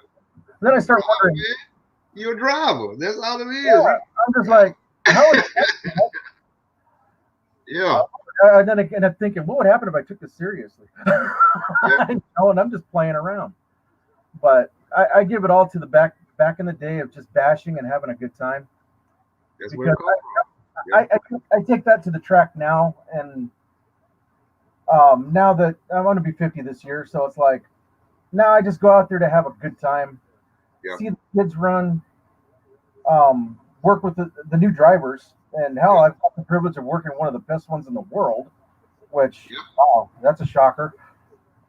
Speaker 2: Then I start wondering.
Speaker 1: You're a driver. That's all it is.
Speaker 2: Yeah, I'm just like, how is that?
Speaker 1: Yeah.
Speaker 2: And then I'm thinking, what would happen if I took this seriously? And I'm just playing around. But I give it all to the back in the day of just bashing and having a good time.
Speaker 1: That's where
Speaker 2: I take that to the track now, and now that I'm going to be 50 this year, so it's like now I just go out there to have a good time, see the kids run, work with the new drivers, and hell, I've got the privilege of working one of the best ones in the world, which that's a shocker.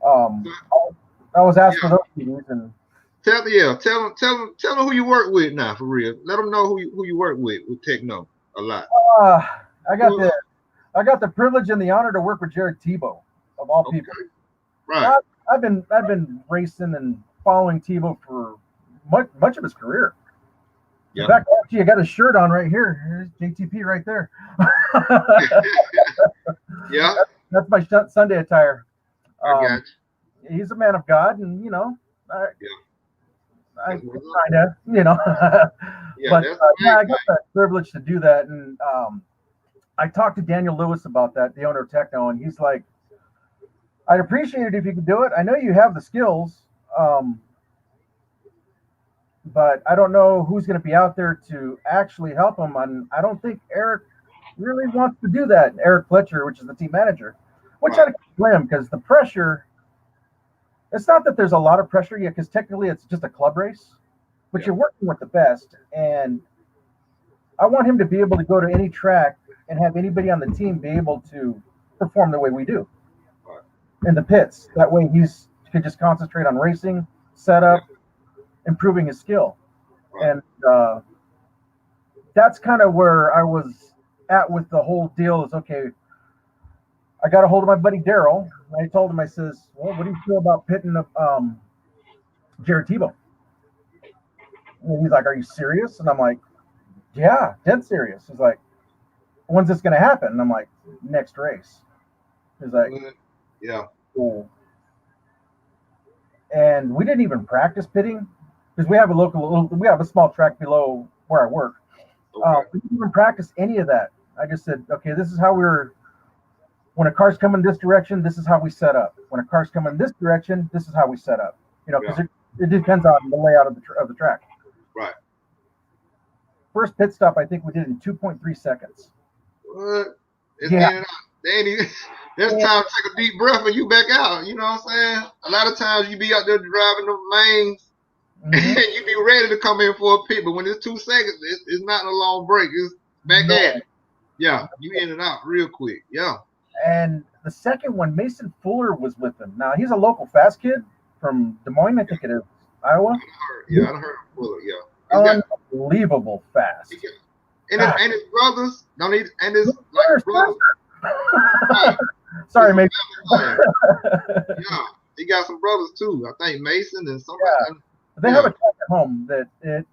Speaker 2: I was asked for those meetings, and
Speaker 1: tell them who you work with now, for real. Let them know who you work with Tekno a lot.
Speaker 2: I got the privilege and the honor to work with Jared Tebow, of all people.
Speaker 1: Right.
Speaker 2: I've been racing and following Tebow for much of his career. In fact, actually, I got a shirt on right here. Here's JTP right there.
Speaker 1: Yeah.
Speaker 2: That's my Sunday attire.
Speaker 1: I got you.
Speaker 2: He's a man of God, and I kind of, but I got that privilege to do that, and I talked to Daniel Lewis about that, the owner of Tekno, and he's like, I'd appreciate it if you could do it. I know you have the skills, but I don't know who's going to be out there to actually help him. And I don't think Eric really wants to do that. Eric Fletcher, which is the team manager, which I blame, because the pressure, it's not that there's a lot of pressure yet, because technically it's just a club race, but you're working with the best. And I want him to be able to go to any track and have anybody on the team be able to perform the way we do in the pits. That way he's could just concentrate on racing, setup, improving his skill.
Speaker 1: Right.
Speaker 2: And that's kind of where I was at with the whole deal is, okay, I got a hold of my buddy Daryl, and I told him, I says, well, what do you feel about pitting Jared Tebow? And he's like, are you serious? And I'm like, yeah, dead serious. He's like, when's this going to happen? And I'm like, next race. He's like,
Speaker 1: yeah.
Speaker 2: Cool. And we didn't even practice pitting because we have a small track below where I work.
Speaker 1: Okay.
Speaker 2: We didn't even practice any of that. I just said, okay, this is how when a car's coming this direction, this is how we set up. When a car's coming this direction, this is how we set up. You know, because it depends on the layout of the track.
Speaker 1: Right.
Speaker 2: First pit stop, I think we did in 2.3 seconds.
Speaker 1: What? There's time to take a deep breath and you back out. You know what I'm saying? A lot of times you be out there driving the lanes and you be ready to come in for a pit, but when it's 2 seconds, it's not a long break. It's back at it. Yeah, you in and out real quick. Yeah.
Speaker 2: And the second one, Mason Fuller was with him. Now, he's a local fast kid from Des Moines, I think it is, Iowa.
Speaker 1: I heard of Fuller, yeah.
Speaker 2: Unbelievable fast.
Speaker 1: And his brothers, and his brothers.
Speaker 2: Sorry, Mason.
Speaker 1: Yeah, he got some brothers too. I think Mason and somebody.
Speaker 2: Yeah. They have a track at home that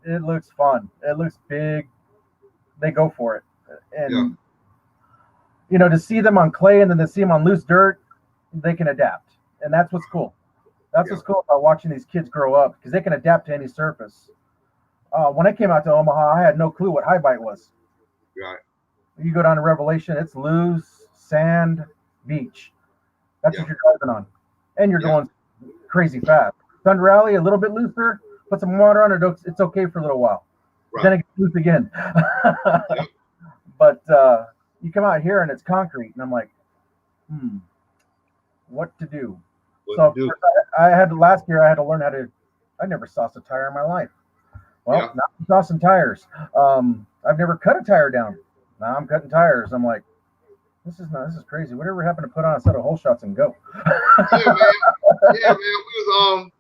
Speaker 2: it looks fun. It looks big. They go for it. And you know, to see them on clay and then to see them on loose dirt, they can adapt. And that's what's cool. That's what's cool about watching these kids grow up, because they can adapt to any surface. When I came out to Omaha, I had no clue what high bite was.
Speaker 1: Right.
Speaker 2: You go down to Revelation, it's loose, sand, beach. That's what you're driving on. And you're going crazy fast. Thunder Alley, a little bit looser, put some water on it, it's okay for a little while. Right. Then it gets loose again. But you come out here and it's concrete, and I'm like, what to do? I had last year, I had to learn how to, I never sauced a tire in my life. Well, now I'm saucing tires. I've never cut a tire down. Now I'm cutting tires. I'm like, this is crazy. Whatever happened to put on a set of hole shots and go?
Speaker 1: Yeah, man.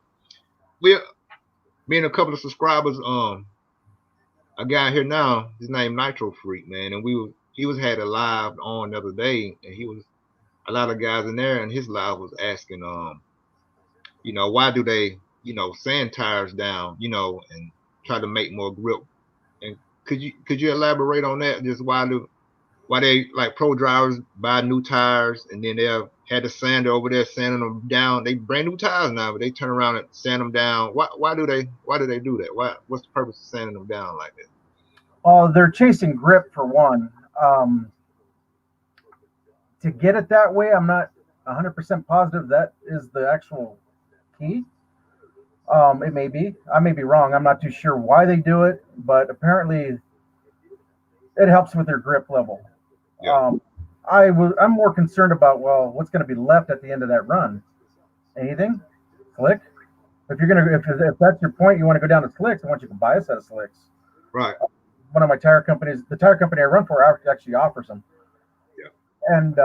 Speaker 1: Me and a couple of subscribers, a guy here now, his name Nitro Freak, man, and he had a live on the other day, and he was a lot of guys in there, and his live was asking, you know, why do they, you know, sand tires down, you know, and try to make more grip? And could you elaborate on that? Just why they, like, pro drivers buy new tires and then they'll had the sander over there sanding them down. They brand new tires now, but they turn around and sand them down. Why do they do that? What's the purpose of sanding them down like that?
Speaker 2: Well, they're chasing grip for one. To get it that way, I'm not 100% positive that is the actual key. It may be. I may be wrong. I'm not too sure why they do it, but apparently it helps with their grip level. Yeah. I'm more concerned about, well, what's going to be left at the end of that run? Anything? Slick? If that's your point, you want to go down to slicks, I want you to buy a set of slicks.
Speaker 1: Right.
Speaker 2: One of my tire companies, the tire company I run for, actually offers them. Yeah. And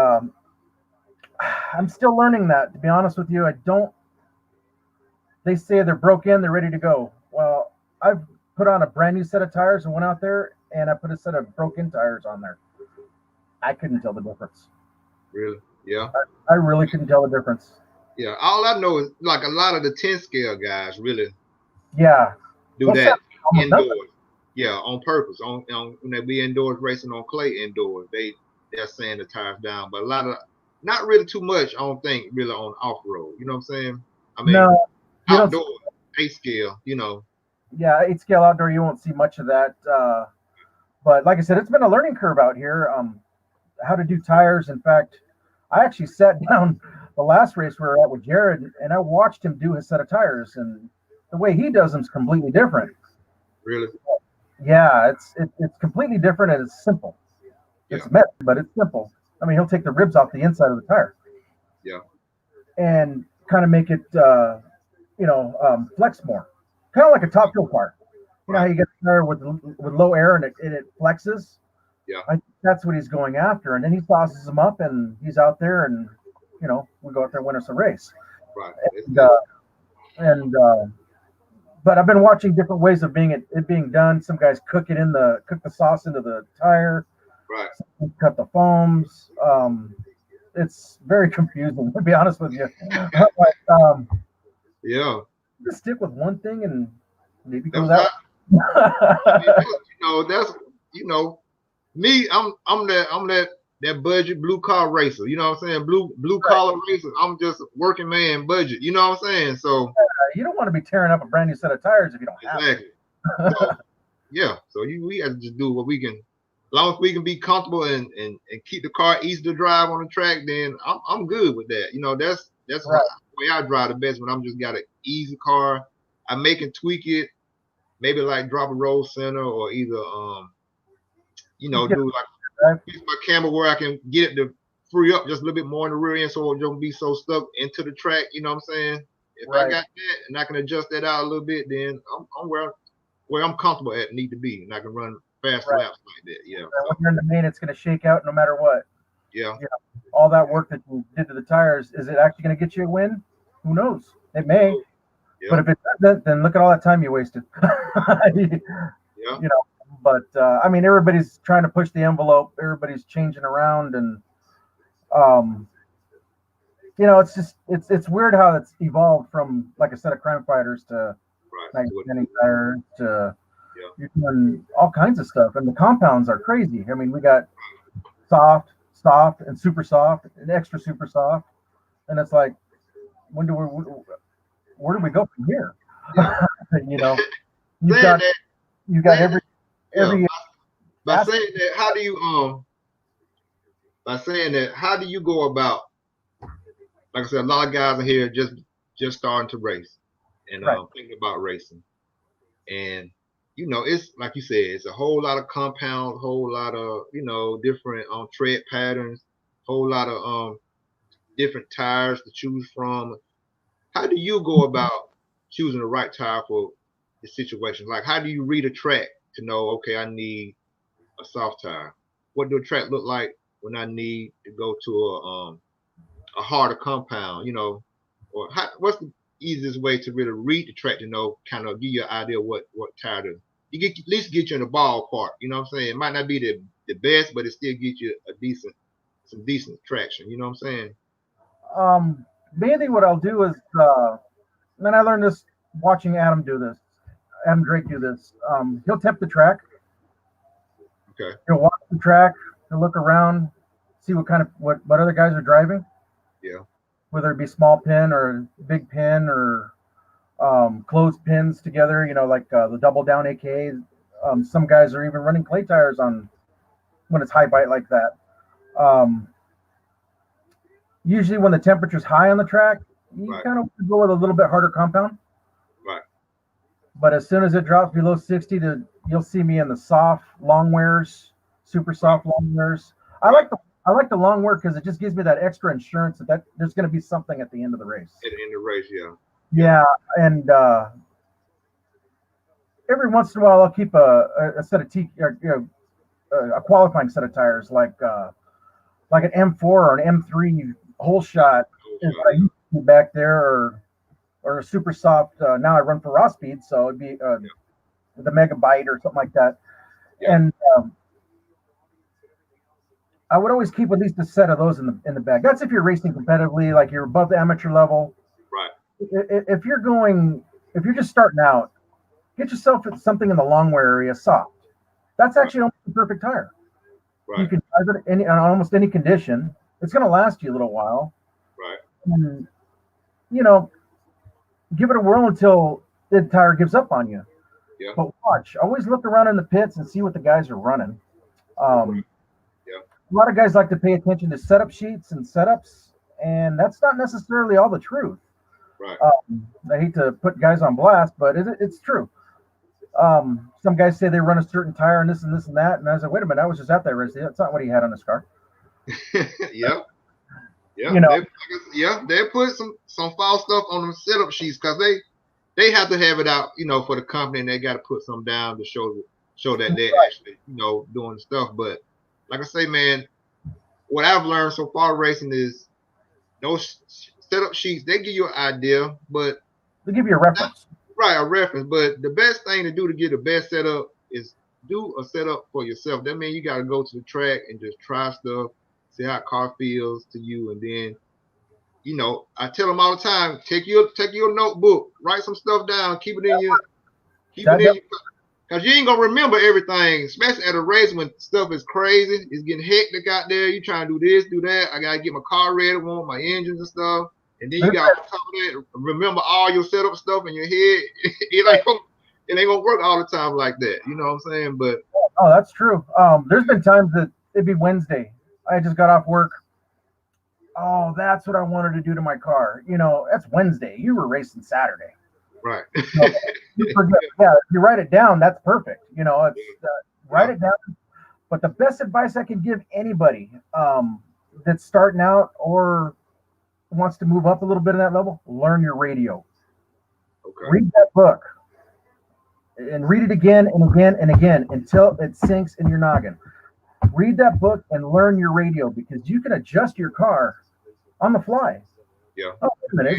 Speaker 2: I'm still learning that, to be honest with you. They say they're broken, they're ready to go. Well, I've put on a brand new set of tires and went out there and I put a set of broken tires on there. I couldn't tell the difference.
Speaker 1: Really? Yeah.
Speaker 2: I really couldn't tell the difference.
Speaker 1: Yeah. All I know is, like, a lot of the 10 scale guys really do that indoors. Nothing. Yeah, on purpose. On when they be indoors racing on clay indoors, they're sanding the tires down. But a lot of, not really too much, I don't think, really on off road. You know what I'm saying? I mean,
Speaker 2: no,
Speaker 1: outdoor, 8 scale, you know.
Speaker 2: Yeah, 8 scale outdoor, you won't see much of that. But like I said, it's been a learning curve out here. How to do tires. In fact, I actually sat down the last race we were at with Jared, and I watched him do his set of tires, and the way he does them is completely different.
Speaker 1: Really?
Speaker 2: Yeah, it's completely different, and it's simple. It's messy, but it's simple. I mean, he'll take the ribs off the inside of the tire.
Speaker 1: Yeah.
Speaker 2: And kind of make it, flex more. Kind of like a top fuel car. You know how you get a tire with low air and it flexes?
Speaker 1: Yeah.
Speaker 2: I think that's what he's going after. And then he sauces them up and he's out there and, we go out there and win us a race.
Speaker 1: Right.
Speaker 2: And but I've been watching different ways of it being done. Some guys cook the sauce into the tire.
Speaker 1: Right.
Speaker 2: Some cut the foams. It's very confusing, to be honest with you. But,
Speaker 1: Yeah.
Speaker 2: just stick with one thing and maybe go
Speaker 1: That's
Speaker 2: that.
Speaker 1: that's me. I'm that budget blue collar racer. You know what I'm saying? Blue collar racer. I'm just a working man budget. You know what I'm saying? So
Speaker 2: you don't want to be tearing up a brand new set of tires if you don't have
Speaker 1: exactly. So, yeah. So we have to just do what we can. As long as we can be comfortable and keep the car easy to drive on the track, then I'm good with that. That's
Speaker 2: right.
Speaker 1: the way I drive the best when I'm just got an easy car. I make and tweak it, maybe like drop a roll center or either do like fix my camber where I can get it to free up just a little bit more in the rear end so it don't be so stuck into the track. You know what I'm saying? If I got that and I can adjust that out a little bit, then I'm where I'm comfortable at need to be, and I can run fast laps like that. Yeah.
Speaker 2: When you're in the main, it's going to shake out no matter what.
Speaker 1: Yeah.
Speaker 2: All that work that you did to the tires, is it actually going to get you a win? Who knows? It may. Yeah. But if it doesn't, then look at all that time you wasted.
Speaker 1: Yeah.
Speaker 2: But I mean, everybody's trying to push the envelope. Everybody's changing around, and it's just it's weird how it's evolved from like a set of crime fighters to tires to you're doing all kinds of stuff, and the compounds are crazy. I mean, we got soft, and super soft, and extra super soft, and it's like, where do we go from here?
Speaker 1: Yeah.
Speaker 2: you got every.
Speaker 1: By saying that, how do you go about? Like I said, a lot of guys are here just starting to race and thinking about racing, and it's like you said, it's a whole lot of compounds, whole lot of different tread patterns, whole lot of different tires to choose from. How do you go about choosing the right tire for the situation? Like, how do you read a track to know, okay, I need a soft tire? What do a track look like when I need to go to a harder compound? Or what's the easiest way to really read the track to know, kind of give you an idea what tire to at least get you in the ballpark? You know what I'm saying? It might not be the best, but it still gets you some decent traction. You know what I'm saying?
Speaker 2: Mainly what I'll do is, and I learned this watching Adam Drake do this. He'll temp the track.
Speaker 1: Okay.
Speaker 2: He'll walk the track, he'll look around, see what other guys are driving.
Speaker 1: Yeah.
Speaker 2: Whether it be small pin or big pin or closed pins together, like the double down AKA. Some guys are even running clay tires on when it's high bite like that. Usually when the temperature's high on the track, you kind of go with a little bit harder compound.
Speaker 1: Right.
Speaker 2: But as soon as it drops below 60, you'll see me in the soft long wears, super soft long wears. I like the long wear because it just gives me that extra insurance that there's going to be something at the end of the race.
Speaker 1: At the end of the race, yeah.
Speaker 2: Yeah, and every once in a while I'll keep a set of a qualifying set of tires like an M4 or an M3 whole shot is what I used to do back there, or a super soft. Now I run for raw speed, so it'd be the Megabyte or something like that. Yeah. And I would always keep at least a set of those in the bag. That's if you're racing competitively, like you're above the amateur level.
Speaker 1: Right.
Speaker 2: If you're just starting out, get yourself something in the long wear area soft. That's actually almost the perfect tire. Right. You can drive it in almost any condition. It's going to last you a little while.
Speaker 1: Right.
Speaker 2: And, give it a whirl until the tire gives up on you.
Speaker 1: Yeah.
Speaker 2: But watch. Always look around in the pits and see what the guys are running. A lot of guys like to pay attention to setup sheets and setups, and that's not necessarily all the truth.
Speaker 1: Right.
Speaker 2: I hate to put guys on blast, but it's true. Some guys say they run a certain tire and this and this and that, and I was like, wait a minute, I was just out there racing. That's not what he had on his car.
Speaker 1: Yeah.
Speaker 2: Yeah.
Speaker 1: They put some false stuff on them setup sheets because they have to have it out, for the company, and they got to put some down to show that they're actually, doing stuff. But like I say, man, what I've learned so far racing is those setup sheets, they give you an idea, but
Speaker 2: they give you a reference.
Speaker 1: Right, a reference. But the best thing to do to get the best setup is do a setup for yourself. That means you got to go to the track and just try stuff, see how a car feels to you, and then, you know, I tell them all the time, take your notebook, write some stuff down, keep it in your, because you ain't gonna remember everything, especially at a race when stuff is crazy, it's getting hectic out there. You trying to do this, do that. I gotta get my car ready, want my engines and stuff, and then you got on top of that, remember all your setup stuff in your head. It ain't gonna work all the time like that. You know what I'm saying? But
Speaker 2: oh, that's true. There's been times that it'd be Wednesday. I just got off work. Oh, that's what I wanted to do to my car. You know, that's Wednesday. You were racing Saturday.
Speaker 1: Right.
Speaker 2: So, you forget. Yeah, if you write it down, that's perfect. You know, it's write it down. But the best advice I can give anybody that's starting out or wants to move up a little bit in that level, learn your radio.
Speaker 1: Okay.
Speaker 2: Read that book and read it again and again and again until it sinks in your noggin. Read that book and learn your radio, because you can adjust your car on the fly.
Speaker 1: Yeah.
Speaker 2: Oh, wait a minute.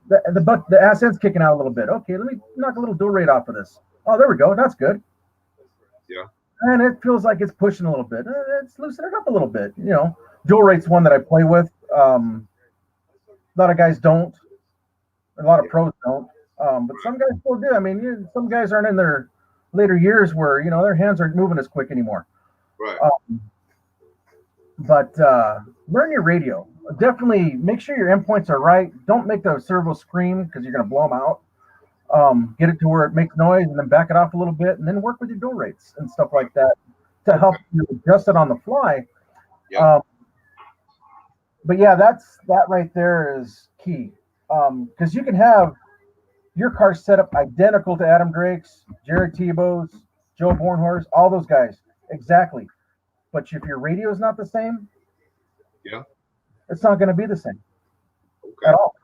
Speaker 2: The accent's kicking out a little bit. Okay, let me knock a little dual rate off of this. Oh, there we go. That's good.
Speaker 1: Yeah.
Speaker 2: And it feels like it's pushing a little bit. It's loosening it up a little bit. You know, dual rate's one that I play with. A lot of guys don't. A lot of pros don't. But some guys still do. I mean, some guys aren't in their later years where, you know, their hands aren't moving as quick anymore.
Speaker 1: Right.
Speaker 2: But learn your radio. Definitely make sure your endpoints are right. Don't make the servo scream, because you're going to blow them out. Get it to where it makes noise, and then back it off a little bit, and then work with your dual rates and stuff like that to help you adjust it on the fly.
Speaker 1: Yeah.
Speaker 2: But yeah, that right there is key, because you can have your car set up identical to Adam Drake's, Jared Tebow's, Joe Bornhorst, all those guys, exactly. But if your radio is not the same,
Speaker 1: yeah,
Speaker 2: it's not going to be the same at all.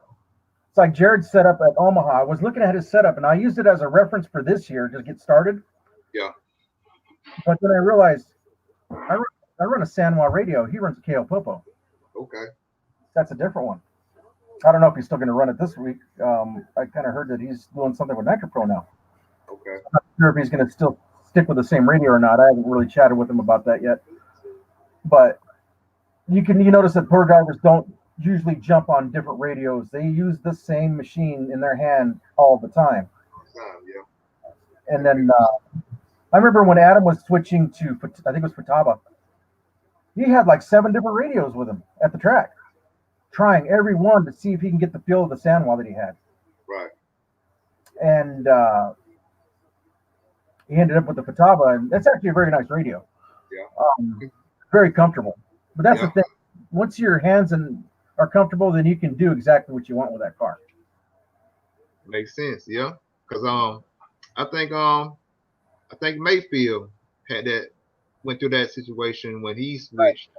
Speaker 2: It's like Jared's setup at Omaha. I was looking at his setup, and I used it as a reference for this year to get started.
Speaker 1: Yeah.
Speaker 2: But then I realized I run a San Juan radio. He runs a KO Popo.
Speaker 1: Okay.
Speaker 2: That's a different one. I don't know if he's still going to run it this week. I kind of heard that he's doing something with Nitro Pro now.
Speaker 1: Okay.
Speaker 2: I'm not sure if he's going to still stick with the same radio or not. I haven't really chatted with him about that yet. But you notice that tour drivers don't usually jump on different radios. They use the same machine in their hand all the time.
Speaker 1: Yeah.
Speaker 2: And then I remember when Adam was switching to, I think it was Futaba, he had like 7 different radios with him at the track, trying every one to see if he can get the feel of the San Juan that he had.
Speaker 1: Right.
Speaker 2: And he ended up with the Futaba, and that's actually a very nice radio.
Speaker 1: Yeah.
Speaker 2: Very comfortable. But that's the thing. Once your hands are comfortable, then you can do exactly what you want with that car.
Speaker 1: Makes sense, yeah. Because I think Mayfield went through that situation when he switched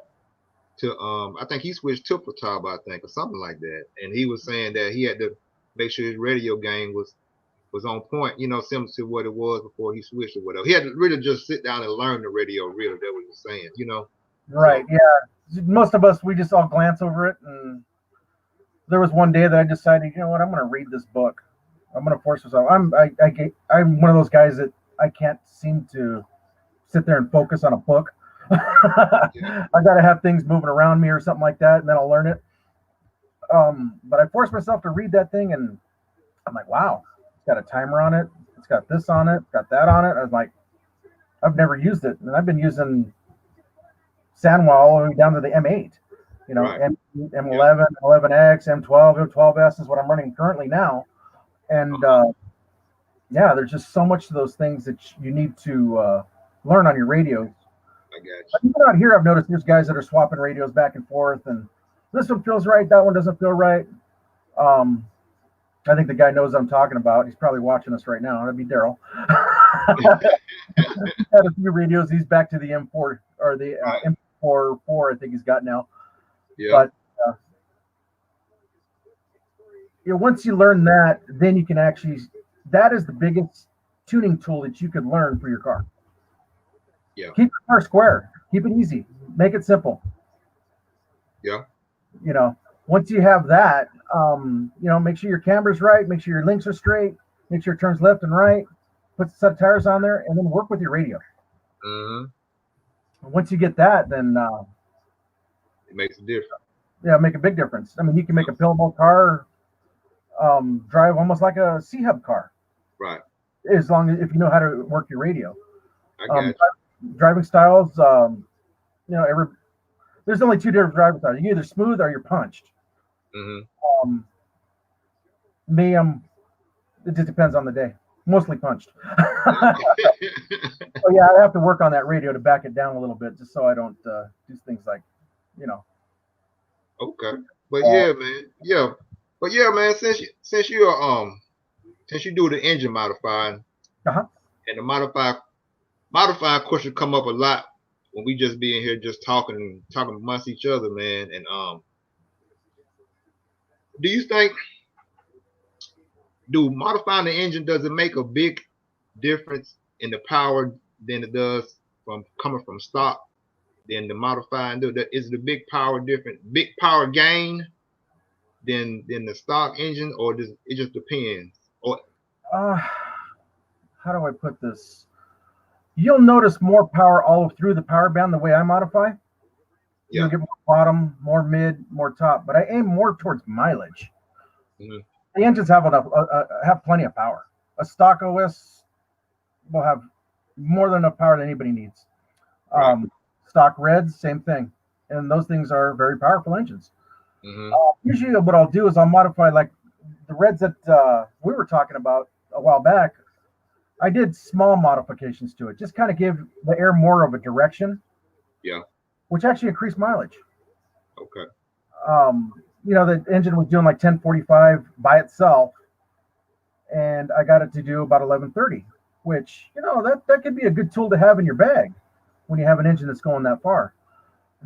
Speaker 1: to I think he switched to Futaba, I think, or something like that. And he was saying that he had to make sure his radio game was on point, you know, similar to what it was before he switched or whatever. He had to really just sit down and learn the radio, really. That's what he was saying, you know.
Speaker 2: Right, so, yeah. Most of us, we just all glance over it. And there was one day that I decided, you know what, I'm going to read this book. I'm going to force myself. I'm one of those guys that I can't seem to sit there and focus on a book. I got to have things moving around me or something like that, and then I'll learn it. But I forced myself to read that thing, and I'm like, wow, it's got a timer on it. It's got this on it. It's got that on it. I was like, I've never used it. And I've been using San Juan all the way down to the M8. You know,
Speaker 1: right.
Speaker 2: M11, 11X, M12, M12S is what I'm running currently now. And there's just so much of those things that you need to learn on your radios.
Speaker 1: I got you.
Speaker 2: Even out here, I've noticed there's guys that are swapping radios back and forth, and this one feels right, that one doesn't feel right. I think the guy knows what I'm talking about. He's probably watching us right now. That'd be Daryl. He's had a few radios. He's back to the M4 or the M44, I think he's got now.
Speaker 1: Yeah.
Speaker 2: But once you learn that, then you can actually, that is the biggest tuning tool that you can learn for your car.
Speaker 1: Yeah.
Speaker 2: Keep your car square. Keep it easy. Make it simple.
Speaker 1: Yeah.
Speaker 2: You know, Once you have that, make sure your camber's right, make sure your links are straight, make sure it turns left and right, put the set of tires on there, and then work with your radio. Once you get that, then
Speaker 1: it makes a difference.
Speaker 2: Yeah, make a big difference. I mean, you can make a pillable car drive almost like a C-Hub car.
Speaker 1: Right.
Speaker 2: As long as if you know how to work your radio.
Speaker 1: I got you.
Speaker 2: Driving styles, there's only two different driving styles. You're either smooth or you're punched. Me, it just depends on the day. Mostly punched. So yeah, I have to work on that radio to back it down a little bit, just so I don't do things like,
Speaker 1: Okay, but yeah, man, since you do the engine modifying, and the modifying question come up a lot when we just being here just talking amongst each other, man. And do you think modifying the engine, does it make a big difference in the power than it does from coming from stock? Then the modifying, is the big power gain than the stock engine, or does it just depends? Or
Speaker 2: how do I put this? You'll notice more power all through the power band the way I modify. You'll get more bottom, more mid, more top, but I aim more towards mileage. The engines have plenty of power. A stock OS will have more than enough power that anybody needs. Stock Reds, same thing, and those things are very powerful engines. Usually, what I'll do is I'll modify like the Reds that we were talking about a while back. I did small modifications to it, just kind of give the air more of a direction. Which actually increased mileage.
Speaker 1: Okay.
Speaker 2: The engine was doing like 1045 by itself, and I got it to do about 1130, which that could be a good tool to have in your bag when you have an engine that's going that far.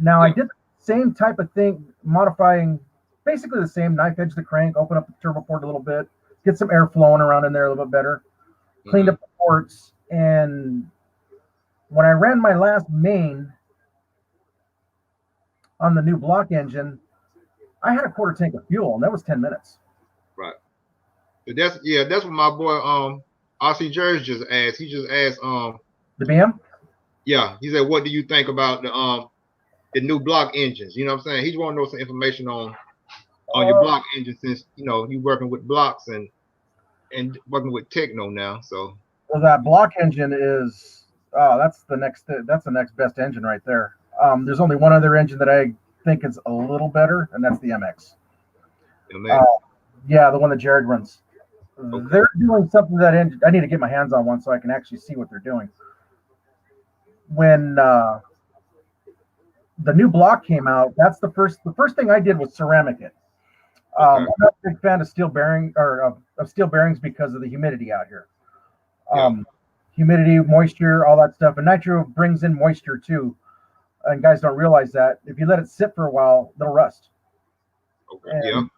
Speaker 2: Now I did the same type of thing, modifying basically the same, knife edge the crank, open up the turbo port a little bit, get some air flowing around in there a little bit better, cleaned up the ports, and when I ran my last main on the new BloK engine, I had a quarter tank of fuel, and that was 10 minutes.
Speaker 1: Right. That's what my boy RC Jerry just asked. He just asked
Speaker 2: the BM.
Speaker 1: Yeah, he said, "What do you think about the new BloK engines?" You know what I'm saying? He just want to know some information on your BloK engine, since you working with blocks and working with Tekno now. So
Speaker 2: that BloK engine is that's the next best engine right there. There's only one other engine that I think is a little better, and that's the MX. The one that Jared runs. Okay. They're doing something that engine. I need to get my hands on one so I can actually see what they're doing. When the new BloK came out, that's the first thing I did was ceramic it. I'm not a big fan of steel bearing or of steel bearings because of the humidity out here. Humidity, moisture, all that stuff, and nitro brings in moisture too. And guys don't realize that if you let it sit for a while, they'll rust.
Speaker 1: Okay.
Speaker 2: And,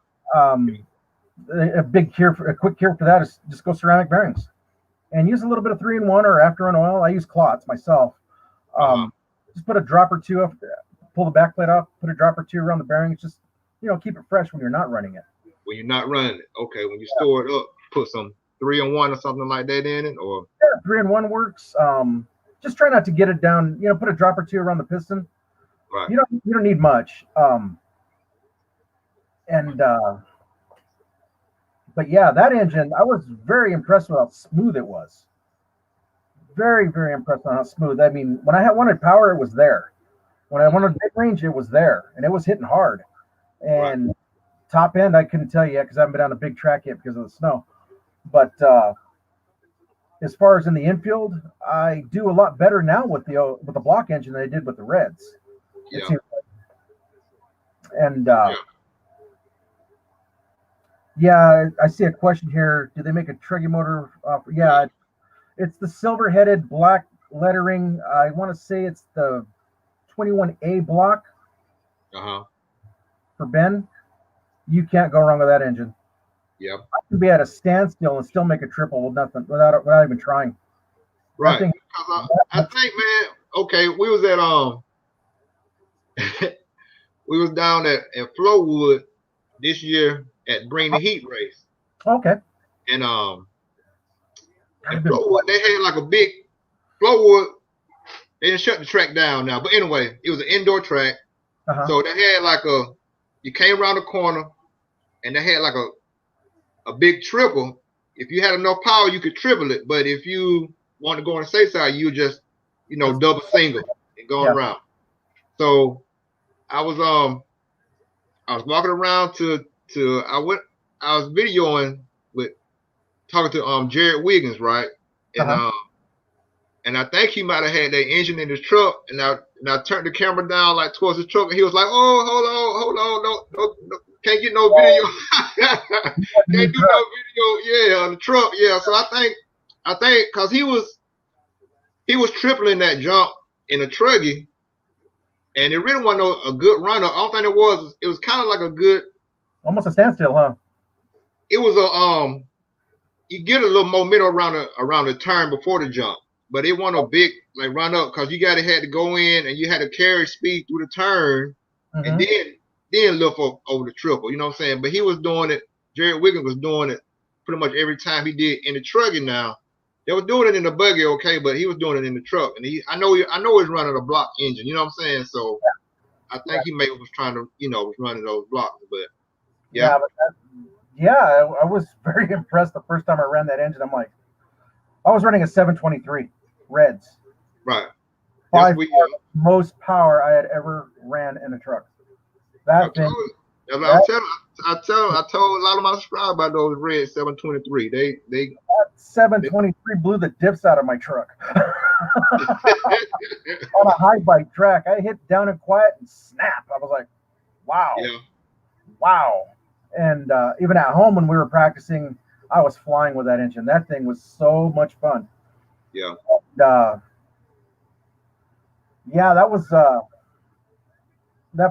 Speaker 2: a quick cure for that is just go ceramic bearings, and use a little bit of 3-in-1 or after an oil. I use clots myself. Just put a drop or two pull the back plate off, put a drop or two around the bearings. Just keep it fresh when you're not running it.
Speaker 1: When you're not running it, okay. When you store it up, put some 3-in-1 or something like that in it, or
Speaker 2: 3-in-1 works. Just try not to get it down. Put a drop or two around the piston.
Speaker 1: Right.
Speaker 2: You don't need much. But yeah, that engine, I was very impressed with how smooth it was. Very, very impressed with how smooth. I mean, when I wanted power, it was there. When I wanted mid range, it was there, and it was hitting hard. And top end, I couldn't tell you yet because I haven't been on a big track yet because of the snow. But as far as in the infield, I do a lot better now with the BloK engine than I did with the Reds. And I see a question here. Do they make a Triggy motor? It's the silver-headed black lettering. I want to say it's the 21A block. For Ben, you can't go wrong with that engine.
Speaker 1: Yep.
Speaker 2: I can be at a standstill and still make a triple with nothing without even trying.
Speaker 1: Right. I think, man. Okay, we was at we was down at Flowwood, this year at Bring the Heat race.
Speaker 2: Okay.
Speaker 1: And Flowood, they had like a big Flowood. They didn't shut the track down now, but anyway, it was an indoor track. So they had like you came around the corner, and they had like a big triple. If you had enough power, you could triple it. But if you want to go on the safe side, you just double single and going around. So I was walking around I was videoing with talking to Jared Wiggins, right? And I think he might have had that engine in his truck, and I turned the camera down like towards his truck, and he was like, "Oh, hold on, no, can't get no video, can't do no video, on the truck, yeah." So I think because he was tripling that jump in a Triggy, and it really wasn't a good runner. I don't think it was. It was kind of like a good,
Speaker 2: almost a standstill, huh?
Speaker 1: It was you get a little momentum around the turn before the jump. But it wasn't a big run up because you had to go in and you had to carry speed through the turn and then lift over the triple. You know what I'm saying? But he was doing it. Jared Wiggins was doing it pretty much every time he did in the Truggy. Now they were doing it in the buggy, okay, but he was doing it in the truck. And I know he's running a BloK engine. You know what I'm saying? So I think he maybe was trying to was running those blocks. But yeah.
Speaker 2: I was very impressed the first time I ran that engine. I'm like, I was running a 723 Reds.
Speaker 1: Right.
Speaker 2: By far the most power I had ever ran in a truck. That thing.
Speaker 1: I told a lot of my subscribers about those red 723. They
Speaker 2: that 723 blew the dips out of my truck. On a high bike track, I hit down and quiet and snap. I was like, wow.
Speaker 1: Yeah.
Speaker 2: Wow. And even at home when we were practicing, I was flying with that engine. That thing was so much fun.
Speaker 1: Yeah.
Speaker 2: And, that was that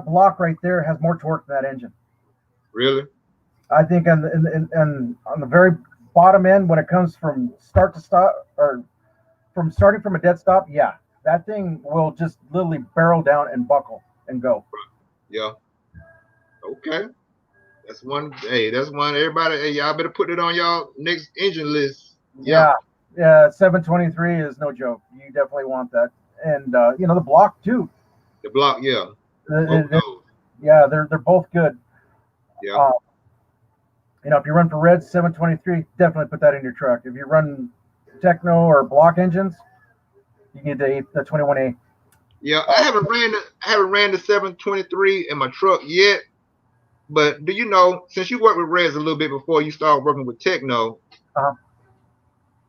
Speaker 2: BloK right there has more torque than that engine.
Speaker 1: Really?
Speaker 2: I think on the very bottom end, when it comes from start to stop or from starting from a dead stop, that thing will just literally barrel down and buckle and go.
Speaker 1: Yeah. Okay. That's one. Hey, that's one. Everybody, hey, y'all better put it on y'all next engine list.
Speaker 2: Yeah. 723 is no joke. You definitely want that, and the BloK too.
Speaker 1: The BloK,
Speaker 2: they're both good.
Speaker 1: Yeah.
Speaker 2: If you run for Reds 723, definitely put that in your truck. If you run Tekno or BloK engines, you need the 21A.
Speaker 1: Yeah, I haven't ran the 723 in my truck yet. But do you know, since you worked with Reds a little bit before you started working with Tekno,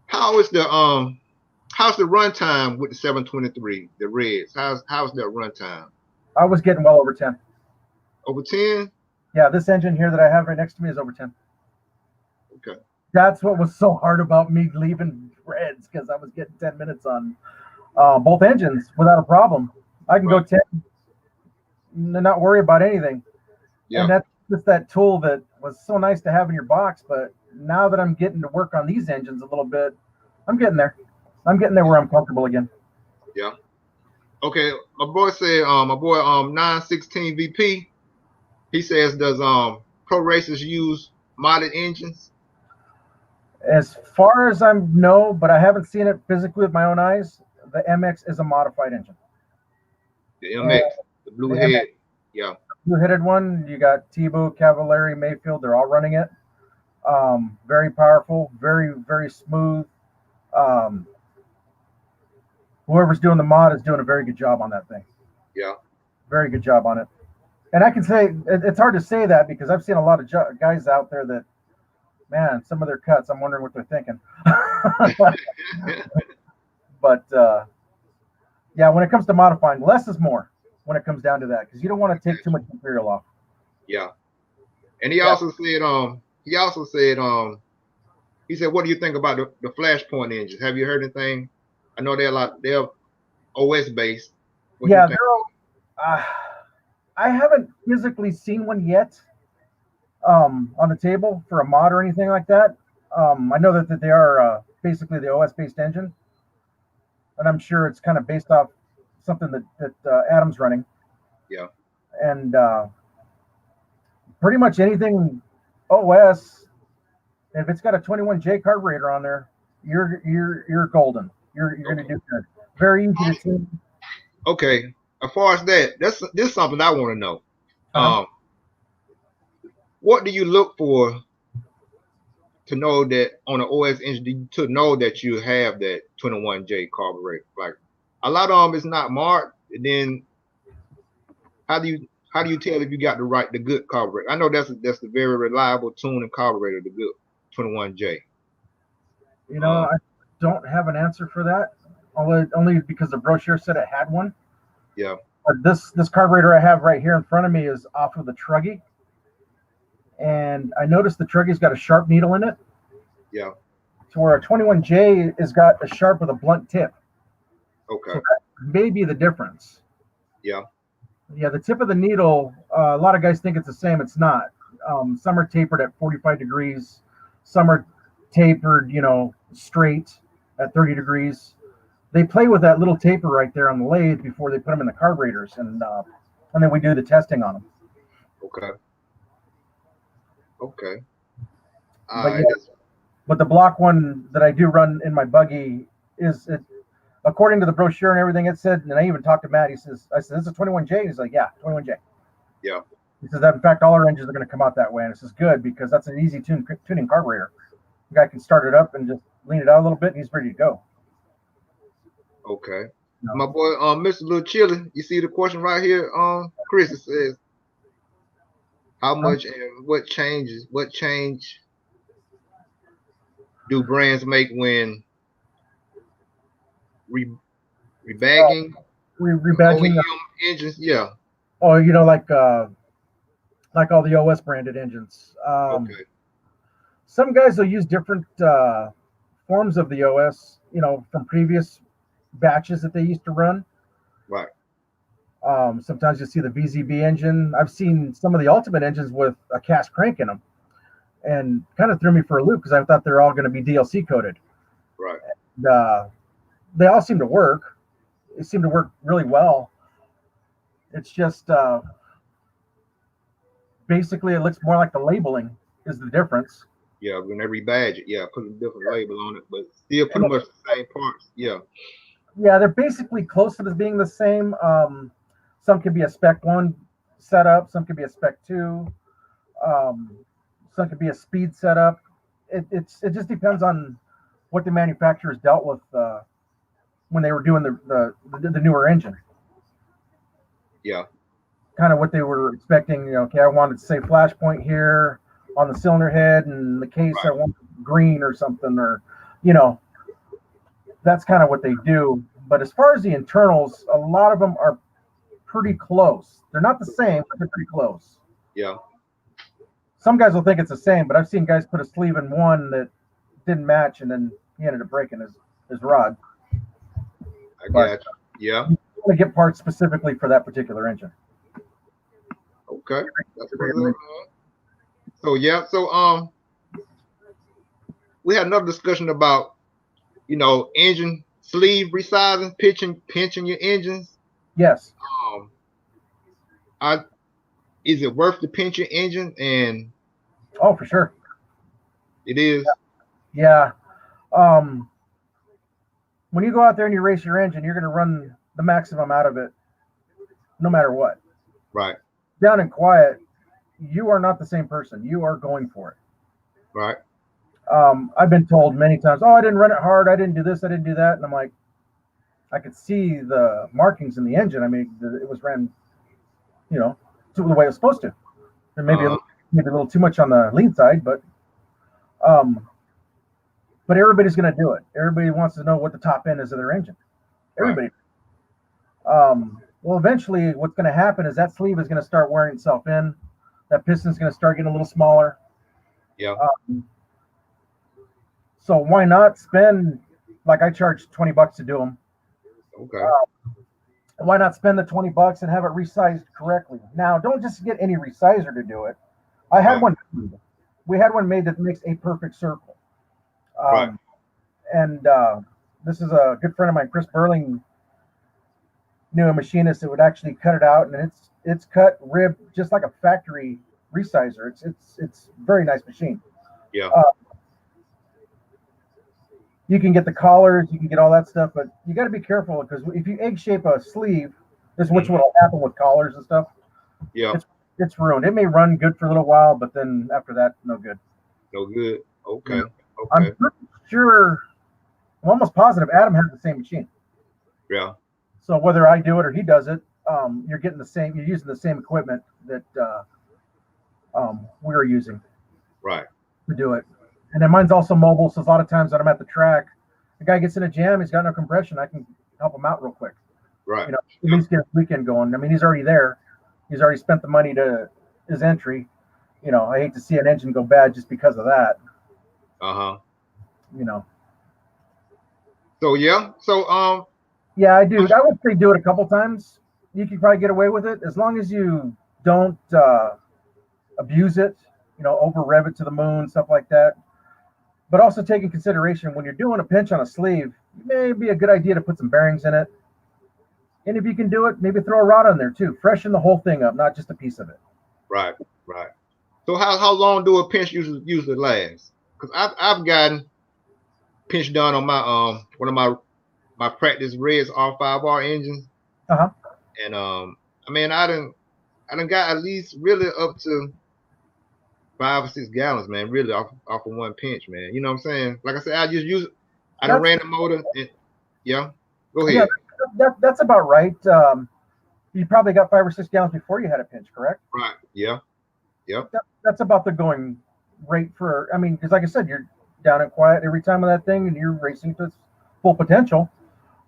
Speaker 1: how's the runtime with the 723, the Reds? How's that runtime?
Speaker 2: I was getting well over 10.
Speaker 1: Over 10?
Speaker 2: Yeah, this engine here that I have right next to me is over 10.
Speaker 1: Okay.
Speaker 2: That's what was so hard about me leaving Reds, because I was getting 10 minutes on both engines without a problem. I can go 10 and not worry about anything. Yeah. And that's just that tool that was so nice to have in your box. But now that I'm getting to work on these engines a little bit, I'm getting there. I'm getting there where I'm comfortable again.
Speaker 1: Yeah. Okay. My boy said, 916 VP, he says, does pro racers use modded engines?
Speaker 2: As far as I know, but I haven't seen it physically with my own eyes, the MX is a modified engine.
Speaker 1: The MX, the blue head. MX. Yeah.
Speaker 2: Blue-headed one, you got Tebow, Cavallari, Mayfield, they're all running it. Very powerful, very, very smooth. Whoever's doing the mod is doing a very good job on that thing.
Speaker 1: Yeah.
Speaker 2: Very good job on it. And I can say, it's hard to say that because I've seen a lot of guys out there that, man, some of their cuts, I'm wondering what they're thinking. But, when it comes to modifying, less is more when it comes down to that, because you don't want to take too much material off.
Speaker 1: Yeah. And he also said, he said, what do you think about the Flashpoint engines? Have you heard anything? I know they're OS based.
Speaker 2: I haven't physically seen one yet on the table for a mod or anything like that. I know that they are basically the OS based engine, and I'm sure it's kind of based off something that Adam's running.
Speaker 1: Yeah.
Speaker 2: And pretty much anything OS. If it's got a 21J carburetor on there, you're golden. You're gonna do good. Very easy to tune.
Speaker 1: Okay. As far as that, this is something I want to know. What do you look for to know that on an OS engine to know that you have that 21J carburetor? Like a lot of them is not marked. And then how do you tell if you got the good carburetor? I know that's a very reliable tuning carburetor, the good 21J.
Speaker 2: You know, I don't have an answer for that. Only because the brochure said it had one.
Speaker 1: Yeah.
Speaker 2: This carburetor I have right here in front of me is off of the Triggy. And I noticed the Triggy's got a sharp needle in it.
Speaker 1: Yeah.
Speaker 2: To where a 21J has got a sharp with a blunt tip.
Speaker 1: Okay.
Speaker 2: So that may be the difference.
Speaker 1: Yeah.
Speaker 2: Yeah, the tip of the needle, a lot of guys think it's the same. It's not. Some are tapered at 45 degrees. Some are tapered, straight at 30 degrees. They play with that little taper right there on the lathe before they put them in the carburetors. And then we do the testing on them.
Speaker 1: Okay. Okay.
Speaker 2: But the BloK one that I do run in my buggy is, according to the brochure and everything, it said, and I even talked to Matt. I said, "This is a 21J." He's like, "Yeah, 21J."
Speaker 1: Yeah.
Speaker 2: He says that in fact all our engines are going to come out that way, and this is good because that's an easy tuning carburetor. The guy can start it up and just lean it out a little bit, and he's ready to go.
Speaker 1: Okay. My boy, Mr. Little Chili, you see the question right here, Chris. It says, how much and what change do brands make when rebagging
Speaker 2: rebadging
Speaker 1: OEM engines? Yeah.
Speaker 2: Oh, like all the OS branded engines.
Speaker 1: Okay.
Speaker 2: Some guys will use different forms of the OS, from previous batches that they used to run.
Speaker 1: Right.
Speaker 2: Sometimes you see the VZB engine. I've seen some of the Ultimate engines with a cast crank in them, and kind of threw me for a loop because I thought they're all going to be DLC coded.
Speaker 1: Right.
Speaker 2: And, they all seem to work. They seem to work really well. It's just basically it looks more like the labeling is the difference.
Speaker 1: Yeah, when they rebadge it, put a different label on it, but still pretty much the same parts. Yeah.
Speaker 2: Yeah, they're basically close to being the same. Some could be a Spec 1 setup, some could be a Spec 2, some could be a speed setup. It just depends on what the manufacturers dealt with when they were doing the newer engine.
Speaker 1: Yeah.
Speaker 2: Kind of what they were expecting. Okay, I wanted to say flashpoint here on the cylinder head, and the case I want green or something, or that's kind of what they do. But as far as the internals, a lot of them are pretty close. They're not the same, but they're pretty close.
Speaker 1: Yeah.
Speaker 2: Some guys will think it's the same, but I've seen guys put a sleeve in one that didn't match, and then he ended up breaking his rod.
Speaker 1: I got you. Yeah.
Speaker 2: You want to get parts specifically for that particular engine.
Speaker 1: Okay. That's pretty. So we had another discussion about engine sleeve resizing, pinching your engines.
Speaker 2: Yes.
Speaker 1: Is it worth to pinch your engine? And
Speaker 2: oh, for sure.
Speaker 1: It is.
Speaker 2: Yeah. When you go out there and you race your engine, you're going to run the maximum out of it, no matter what.
Speaker 1: Right.
Speaker 2: Down and quiet, you are not the same person. You are going for it.
Speaker 1: Right.
Speaker 2: I've been told many times, "Oh, I didn't run it hard. I didn't do this. I didn't do that." And I'm like, I could see the markings in the engine. I mean, it was ran, to the way it was supposed to. And maybe a little too much on the lead side, but everybody's going to do it. Everybody wants to know what the top end is of their engine. Everybody. Right. Well, eventually, what's going to happen is that sleeve is going to start wearing itself in. That piston's going to start getting a little smaller.
Speaker 1: Yeah.
Speaker 2: So why not spend, like I charge $20 to do them.
Speaker 1: Okay.
Speaker 2: Why not spend the $20 and have it resized correctly? Now, don't just get any resizer to do it. I had one. We had one made that makes a perfect circle.
Speaker 1: Right.
Speaker 2: And this is a good friend of mine, Chris Burling, knew a machinist that would actually cut it out, and it's cut ribbed just like a factory resizer. It's a very nice machine.
Speaker 1: Yeah.
Speaker 2: You can get the collars, you can get all that stuff, but you got to be careful because if you egg shape a sleeve, this is which will happen with collars and stuff.
Speaker 1: Yeah.
Speaker 2: It's ruined. It may run good for a little while, but then after that, no good.
Speaker 1: No good. Okay.
Speaker 2: Yeah.
Speaker 1: Okay.
Speaker 2: I'm pretty sure, I'm almost positive Adam has the same machine.
Speaker 1: Yeah.
Speaker 2: So whether I do it or he does it, you're getting the same. You're using the same equipment that we're using.
Speaker 1: Right.
Speaker 2: To do it. And then mine's also mobile, so a lot of times when I'm at the track, the guy gets in a jam, he's got no compression, I can help him out real quick.
Speaker 1: Right.
Speaker 2: You know, at least get his weekend going. I mean, he's already there. He's already spent the money to his entry. You know, I hate to see an engine go bad just because of that. You know.
Speaker 1: So yeah. So
Speaker 2: yeah, I do. I would say do it a couple times. You could probably get away with it as long as you don't abuse it, you know, over rev it to the moon, stuff like that. But also take in consideration when you're doing a pinch on a sleeve, it may be a good idea to put some bearings in it. And if you can do it, maybe throw a rod on there too. Freshen the whole thing up, not just a piece of it.
Speaker 1: Right, right. So how long do a pinch usually last? Because I've gotten pinch done on my one of my practice Reds R5R engines. And I mean I done got at least really up to 5 or 6 gallons, man, really off of one pinch, man. You know what I'm saying? Like I said, I just use it. I done ran the motor. And, yeah, go ahead.
Speaker 2: Yeah, that's about right. You probably got 5 or 6 gallons before you had a pinch, correct?
Speaker 1: Right. Yeah. Yep.
Speaker 2: That's about the going rate for. I mean, because like I said, you're down and quiet every time of that thing, and you're racing to its full potential.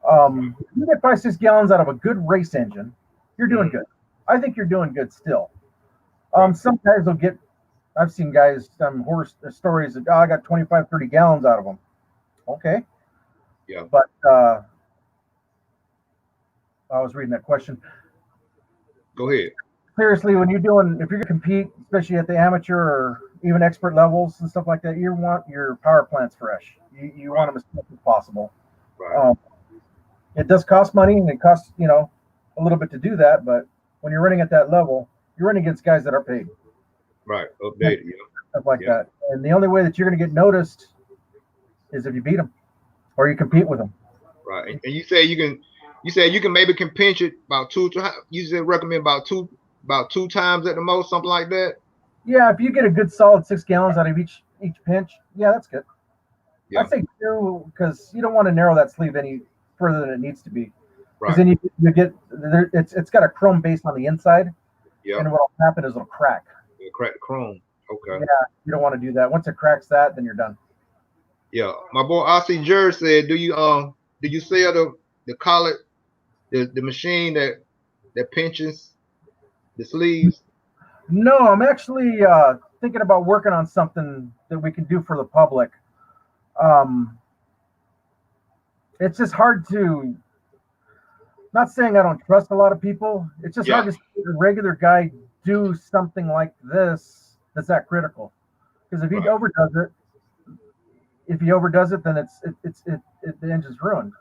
Speaker 2: You get 5 6 gallons out of a good race engine, you're doing good. I think you're doing good still. Some guys will get. I've seen guys, horror stories that, I got 25, 30 gallons out of them. Okay.
Speaker 1: Yeah.
Speaker 2: But I was reading that question.
Speaker 1: Go ahead.
Speaker 2: Seriously, when if you're going to compete, especially at the amateur or even expert levels and stuff like that, you want your power plants fresh. You want them as quick as possible.
Speaker 1: Right.
Speaker 2: It does cost money, and it costs, you know, a little bit to do that. But when you're running at that level, you're running against guys that are paid.
Speaker 1: Right, updated, yeah.
Speaker 2: Stuff like that. And the only way that you're going to get noticed is if you beat them or you compete with them.
Speaker 1: Right. And you say you can maybe pinch it about 2 times. You said recommend about two times at the most, something like that.
Speaker 2: Yeah, if you get a good solid 6 gallons out of each pinch, yeah, that's good.
Speaker 1: Yeah.
Speaker 2: I'd say 2 because you don't want to narrow that sleeve any further than it needs to be. Because
Speaker 1: right.
Speaker 2: then you get it's got a chrome base on the inside.
Speaker 1: Yeah.
Speaker 2: And what'll happen is it'll crack.
Speaker 1: It'll crack the chrome. Okay.
Speaker 2: Yeah, you don't want to do that. Once it cracks that, then you're done.
Speaker 1: Yeah. My boy RC Jer said, do you sell the collet, the machine that pinches the sleeves?
Speaker 2: No, I'm actually thinking about working on something that we can do for the public. It's just hard to, not saying I don't trust a lot of people. It's just hard to see a regular guy do something like this that's that critical. Because if he overdoes it, then the engine's ruined.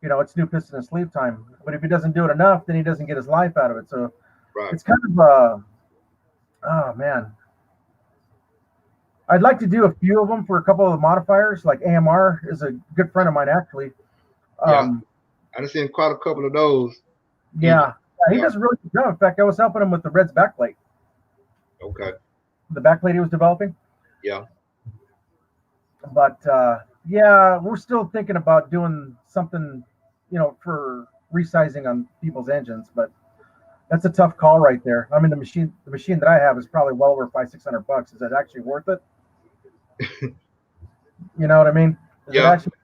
Speaker 2: You know, it's new piston and sleeve time. But if he doesn't do it enough, then he doesn't get his life out of it. So it's kind of oh man. I'd like to do a few of them for a couple of the modifiers. Like AMR is a good friend of mine, actually.
Speaker 1: I've seen quite a couple of those.
Speaker 2: Yeah, he does a really good job. In fact, I was helping him with the Reds backplate.
Speaker 1: Okay.
Speaker 2: The backplate he was developing.
Speaker 1: Yeah.
Speaker 2: But yeah, we're still thinking about doing something, you know, for resizing on people's engines, but that's a tough call right there. I mean, the machine that I have is probably well over $500-600. Is that actually worth it? You know what I mean? Is it actually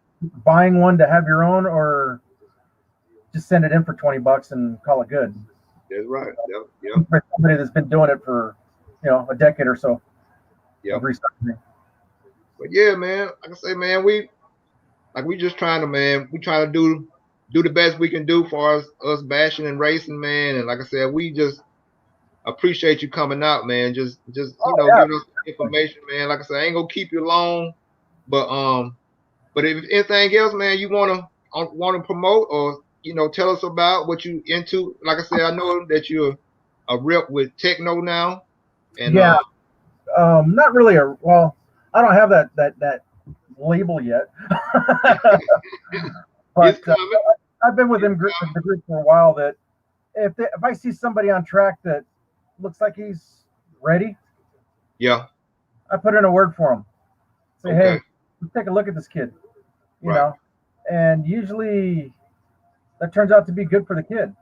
Speaker 2: buying one to have your own, or just send it in for $20 and call it good?
Speaker 1: That's right. Yeah.
Speaker 2: For somebody that's been doing it for, you know, a decade or so.
Speaker 1: Yeah.
Speaker 2: Recycling.
Speaker 1: But yeah, man, like I say, man, we just trying to do the best we can do for us bashing and racing, man. And like I said, we just appreciate you coming out, man. Just giving us information, man. Like I said, I ain't gonna keep you long, but if anything else, man, you wanna promote or tell us about what you into. Like I said, I know that you're a rep with Tekno now. And
Speaker 2: Yeah. Not really well, I don't have that label yet. But
Speaker 1: it's coming.
Speaker 2: I've been with
Speaker 1: It's
Speaker 2: the
Speaker 1: coming.
Speaker 2: group for a while that if I see somebody on track that looks like he's ready,
Speaker 1: Yeah.
Speaker 2: I put in a word for him. Say,
Speaker 1: Okay.
Speaker 2: hey, let's take a look at this kid, you
Speaker 1: Right.
Speaker 2: know. And usually that turns out to be good for the kid.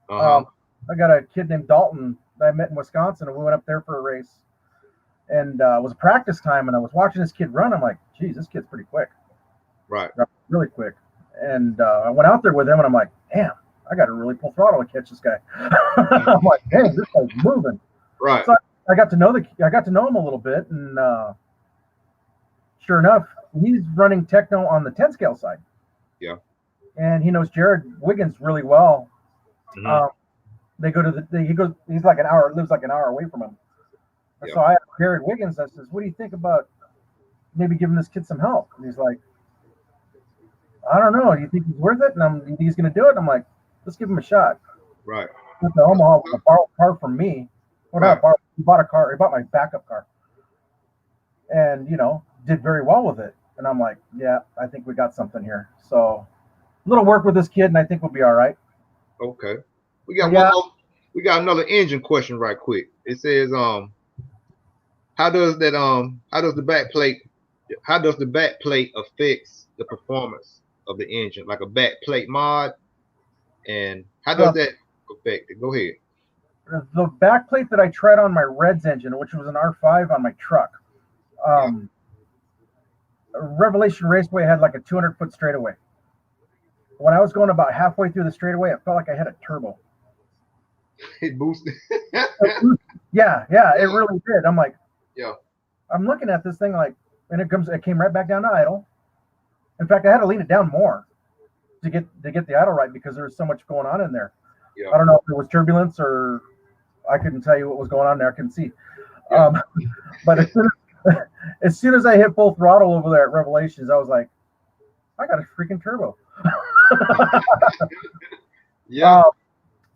Speaker 1: Uh-huh.
Speaker 2: I got a kid named Dalton that I met in Wisconsin, and we went up there for a race. And it was practice time, and I was watching this kid run. I'm like, geez, this kid's pretty quick,
Speaker 1: Right.
Speaker 2: really quick. And I went out there with him, and I'm like, damn, I got to really pull throttle to catch this guy. I'm like, dang, this guy's moving.
Speaker 1: Right.
Speaker 2: So I got to know him a little bit, and sure enough, he's running Tekno on the 10 scale side.
Speaker 1: Yeah.
Speaker 2: And he knows Jared Wiggins really well.
Speaker 1: Mm-hmm.
Speaker 2: They go to he's like lives like an hour away from him.
Speaker 1: Yeah.
Speaker 2: So I asked Jared Wiggins, I says, what do you think about maybe giving this kid some help? And he's like, I don't know. Do you think he's worth it? And you think he's going to do it? And I'm like, let's give him a shot.
Speaker 1: Right.
Speaker 2: Went to Omaha with a borrowed car from me. Well, not borrowed. He bought a car. He bought my backup car. And, did very well with it. And I'm like, yeah, I think we got something here. So a little work with this kid, and I think we'll be all right.
Speaker 1: Okay. We got
Speaker 2: Yeah.
Speaker 1: one more. We got another engine question right quick. It says, how does the back plate affects the performance of the engine, like a back plate mod, and how does that affect it? Go ahead.
Speaker 2: The back plate that I tried on my Reds engine, which was an R5 on my truck, Revelation Raceway had like a 200-foot straightaway. When I was going about halfway through the straightaway, it felt like I had a turbo.
Speaker 1: It boosted.
Speaker 2: Yeah, it really did. I'm like,
Speaker 1: yeah.
Speaker 2: I'm looking at this thing like, and it came right back down to idle. In fact, I had to lean it down more to get the idle right because there was so much going on in there.
Speaker 1: Yeah.
Speaker 2: I don't know if it was turbulence or I couldn't tell you what was going on there. I couldn't see.
Speaker 1: Yeah.
Speaker 2: But as soon as I hit full throttle over there at Revelations, I was like, I got a freaking turbo.
Speaker 1: Yeah.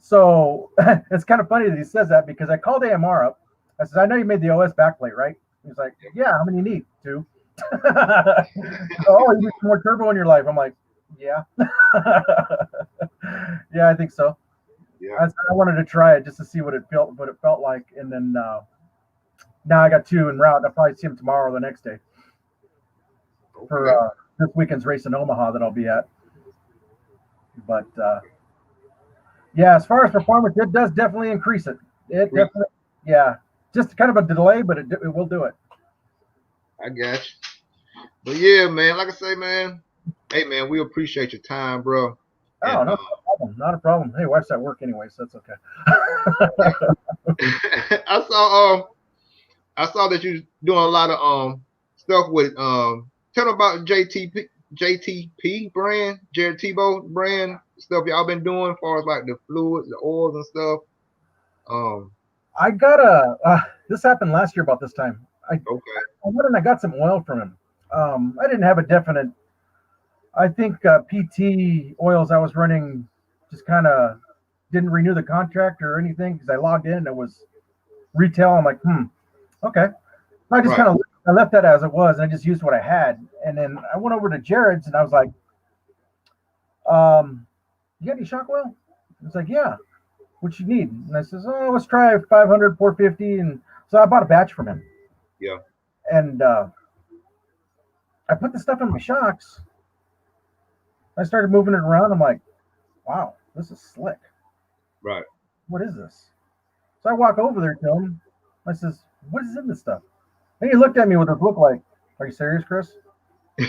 Speaker 2: So it's kind of funny that he says that because I called AMR up. I said, I know you made the OS backplate, right? He's like, yeah, how many you need? 2. Oh, you need some more turbo in your life. I'm like, yeah. Yeah, I think so.
Speaker 1: Yeah.
Speaker 2: I wanted to try it just to see what it felt like. And then now I got 2 en route. I'll probably see them tomorrow or the next day for this weekend's race in Omaha that I'll be at. But yeah, as far as performance, it does definitely increase it. It definitely, yeah, just kind of a delay, but it will do it.
Speaker 1: I got you. But yeah, man, like I say, man, hey, man, we appreciate your time, bro.
Speaker 2: Oh, no problem. Not a problem. Hey, wife's at work anyway, so that's okay.
Speaker 1: I saw that you're doing a lot of stuff with tell them about JTP brand, Jared Tebow brand stuff y'all been doing as far as like the fluids, the oils and stuff.
Speaker 2: I got this happened last year about this time. I went and I got some oil from him. I didn't have a definite. I think PT oils I was running just kind of didn't renew the contract or anything because I logged in and it was retail. I'm like, okay. I just kind of I left that as it was and I just used what I had. And then I went over to Jared's and I was like, you got any shock oil? It's like, yeah. What you need? And I says, oh, let's try 500, 450. And so I bought a batch from him.
Speaker 1: Yeah.
Speaker 2: And I put the stuff in my shocks. I started moving it around. I'm like, wow, this is slick.
Speaker 1: Right.
Speaker 2: What is this? So I walk over there to him. I says, what is in this stuff? And he looked at me with this look like, are you serious, Chris? I'm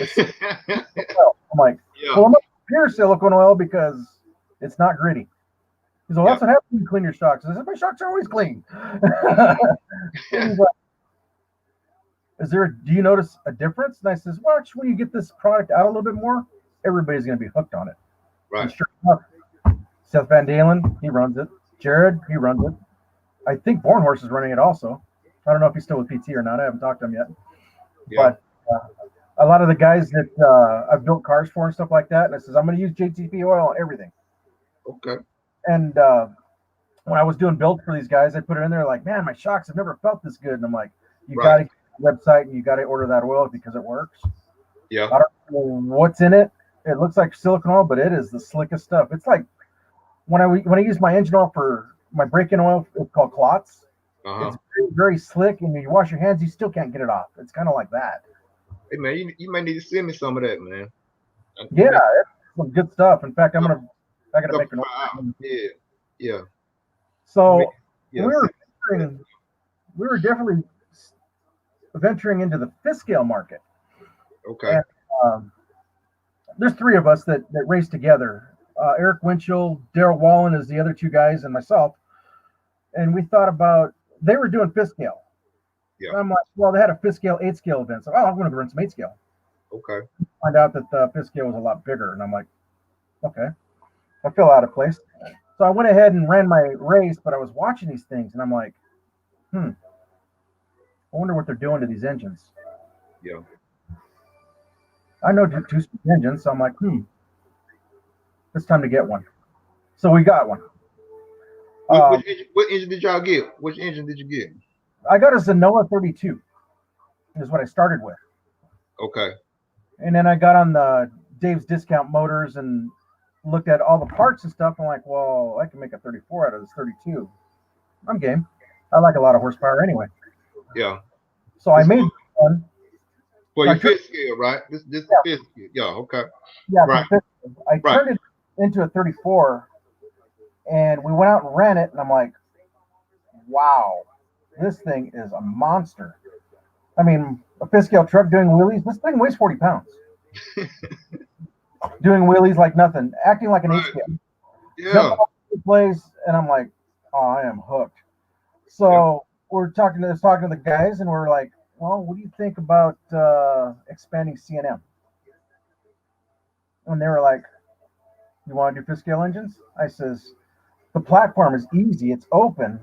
Speaker 2: like, well, I'm not pure silicone oil because it's not gritty. He's like, well, that's what happens when you clean your shocks. I said, my shocks are always clean. He's like, do you notice a difference? And I says, watch when you get this product out a little bit more, everybody's going to be hooked on it.
Speaker 1: Right.
Speaker 2: And sure enough, Seth Van Dalen, he runs it. Jared, he runs it. I think Bornhorse is running it also. I don't know if he's still with PT or not. I haven't talked to him yet. Yeah. But a lot of the guys that I've built cars for and stuff like that, and I says, I'm going to use JTP oil on everything.
Speaker 1: Okay.
Speaker 2: And when I was doing builds for these guys, I put it in there like, man, my shocks have never felt this good. And I'm like, you got to get the website and you got to order that oil because it works.
Speaker 1: Yeah.
Speaker 2: I don't know what's in it. It looks like silicone oil, but it is the slickest stuff. It's like when I use my engine oil for my break-in oil, it's called clots. It's very, very slick, and when you wash your hands, you still can't get it off. It's kind of like that.
Speaker 1: Hey man, you may need to send me some of that, man.
Speaker 2: Yeah, it's some good stuff. In fact, I gotta make an order.
Speaker 1: Yeah.
Speaker 2: So we were definitely venturing into the fifth scale market.
Speaker 1: Okay.
Speaker 2: And, there's three of us that race together. Eric Winchell, Daryl Wallen is the other two guys, and myself. And we thought about, they were doing fifth scale.
Speaker 1: Yeah.
Speaker 2: And I'm like, well, they had a fifth scale, 8 scale event. So, I'm going to run some 8 scale.
Speaker 1: Okay.
Speaker 2: Find out that the fifth scale was a lot bigger. And I'm like, okay, I feel out of place. So I went ahead and ran my race, but I was watching these things and I'm like, I wonder what they're doing to these engines.
Speaker 1: Yeah.
Speaker 2: I know two-speed engines, so I'm like, it's time to get one. So we got one.
Speaker 1: What engine did y'all get? Which engine did you get?
Speaker 2: I got a Zenoa 32 is what I started with.
Speaker 1: Okay.
Speaker 2: And then I got on the Dave's Discount Motors and looked at all the parts and stuff. I'm like, well, I can make a 34 out of this 32. I'm game. I like a lot of horsepower anyway.
Speaker 1: Yeah.
Speaker 2: So I made one.
Speaker 1: For your fifth scale, right? This is the fifth scale. Yeah, okay.
Speaker 2: Yeah,
Speaker 1: right.
Speaker 2: I turned it into a 34 and we went out and ran it and I'm like, wow, this thing is a monster. I mean, a fifth scale truck doing wheelies, this thing weighs 40 pounds. Doing wheelies like nothing, acting like an 8 scale.
Speaker 1: Yeah.
Speaker 2: Plays, and I'm like, oh, I am hooked. So we're talking to the guys, and we're like, well, what do you think about expanding C&M? And they were like, you want to do fifth scale engines? I says, the platform is easy, it's open.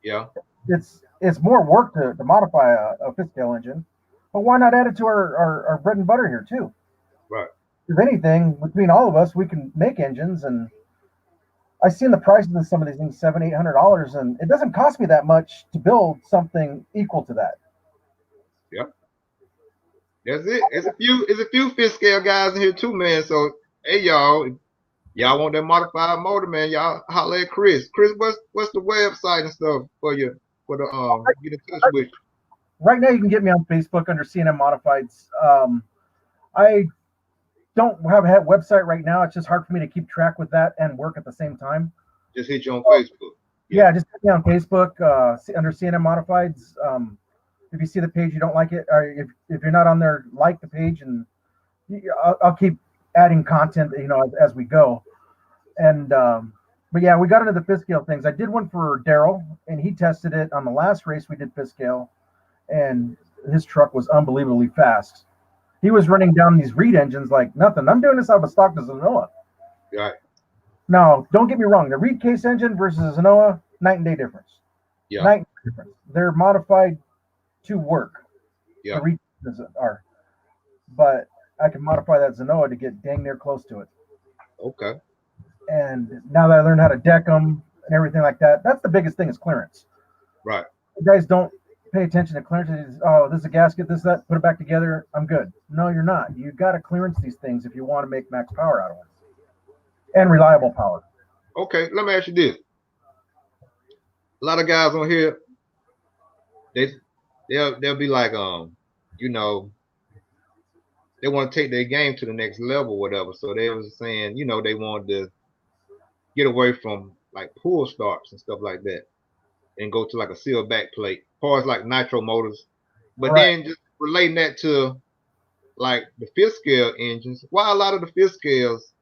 Speaker 1: Yeah.
Speaker 2: It's more work to modify a fifth scale engine, but why not add it to our bread and butter here too?
Speaker 1: Right.
Speaker 2: If anything, between all of us, we can make engines, and I've seen the prices of some of these things, $700-800, and it doesn't cost me that much to build something equal to that.
Speaker 1: Yep. That's it. It's a few fifth scale guys in here too, man. So hey y'all want that modified motor, man, y'all holler at Chris. Chris, what's the website and stuff for the get in touch with you?
Speaker 2: Right now you can get me on Facebook under C&M Modifieds. I don't have a website right now. It's just hard for me to keep track with that and work at the same time.
Speaker 1: Just hit you on Facebook.
Speaker 2: Yeah, just hit me on Facebook under C&M Modifieds. If you see the page you don't like it, or if you're not on there, like the page, and I'll keep adding content, as we go. And but yeah, we got into the fifth scale things. I did one for Daryl, and he tested it on the last race we did fifth scale, and his truck was unbelievably fast. He was running down these Reed engines like nothing. I'm doing this out of a stock Zenoa.
Speaker 1: Right.
Speaker 2: Now, don't get me wrong. The Reed case engine versus Zenoa, night and day difference.
Speaker 1: Yeah.
Speaker 2: Night and day difference. They're modified to work.
Speaker 1: Yeah.
Speaker 2: The Reed are. But I can modify that Zenoa to get dang near close to it.
Speaker 1: Okay.
Speaker 2: And now that I learned how to deck them and everything like that, that's the biggest thing is clearance.
Speaker 1: Right.
Speaker 2: You guys don't pay attention to clearance. Oh, this is a gasket, this, that, put it back together, I'm good. No, you're not. You got to clearance these things if you want to make max power out of them. And reliable power.
Speaker 1: Okay, let me ask you this. A lot of guys on here, they'll be like, they want to take their game to the next level, whatever. So they was saying, they wanted to get away from like pull starts and stuff like that and go to like a sealed back plate, as far as like nitro motors. But then just relating that to like the fifth scale engines, why a lot of the fifth scales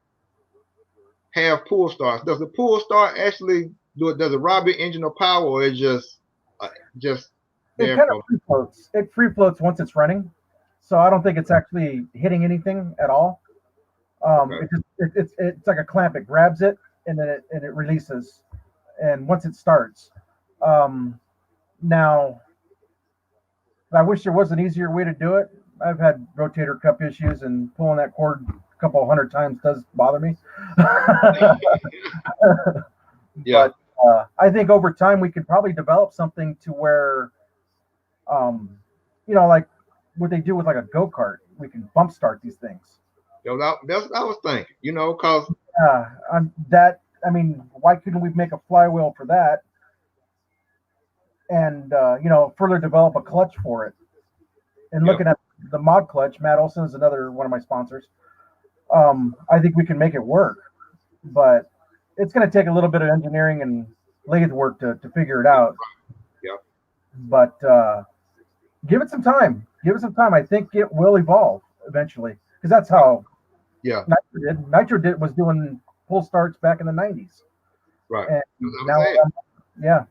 Speaker 1: have pull starts? Does the pull start actually does it rob your engine of power, or it just
Speaker 2: it kind of free floats. It free floats once it's running. So I don't think it's actually hitting anything at all. It's like a clamp. It grabs it and then it releases. And once it starts, now I wish there was an easier way to do it. I've had rotator cuff issues, and pulling that cord a couple 100 times does bother me.
Speaker 1: Yeah.
Speaker 2: But I think over time we could probably develop something to where, like what they do with like a go-kart, we can bump start these things.
Speaker 1: That's what I was thinking, cause
Speaker 2: why couldn't we make a flywheel for that and further develop a clutch for it? And looking at the mod clutch, Matt Olson is another one of my sponsors. I think we can make it work, but it's going to take a little bit of engineering and lathe work to figure it out.
Speaker 1: Yeah.
Speaker 2: But give it some time. I think it will evolve eventually, because that's how Nitro was doing pull starts back in the 90s.
Speaker 1: Right.
Speaker 2: And now,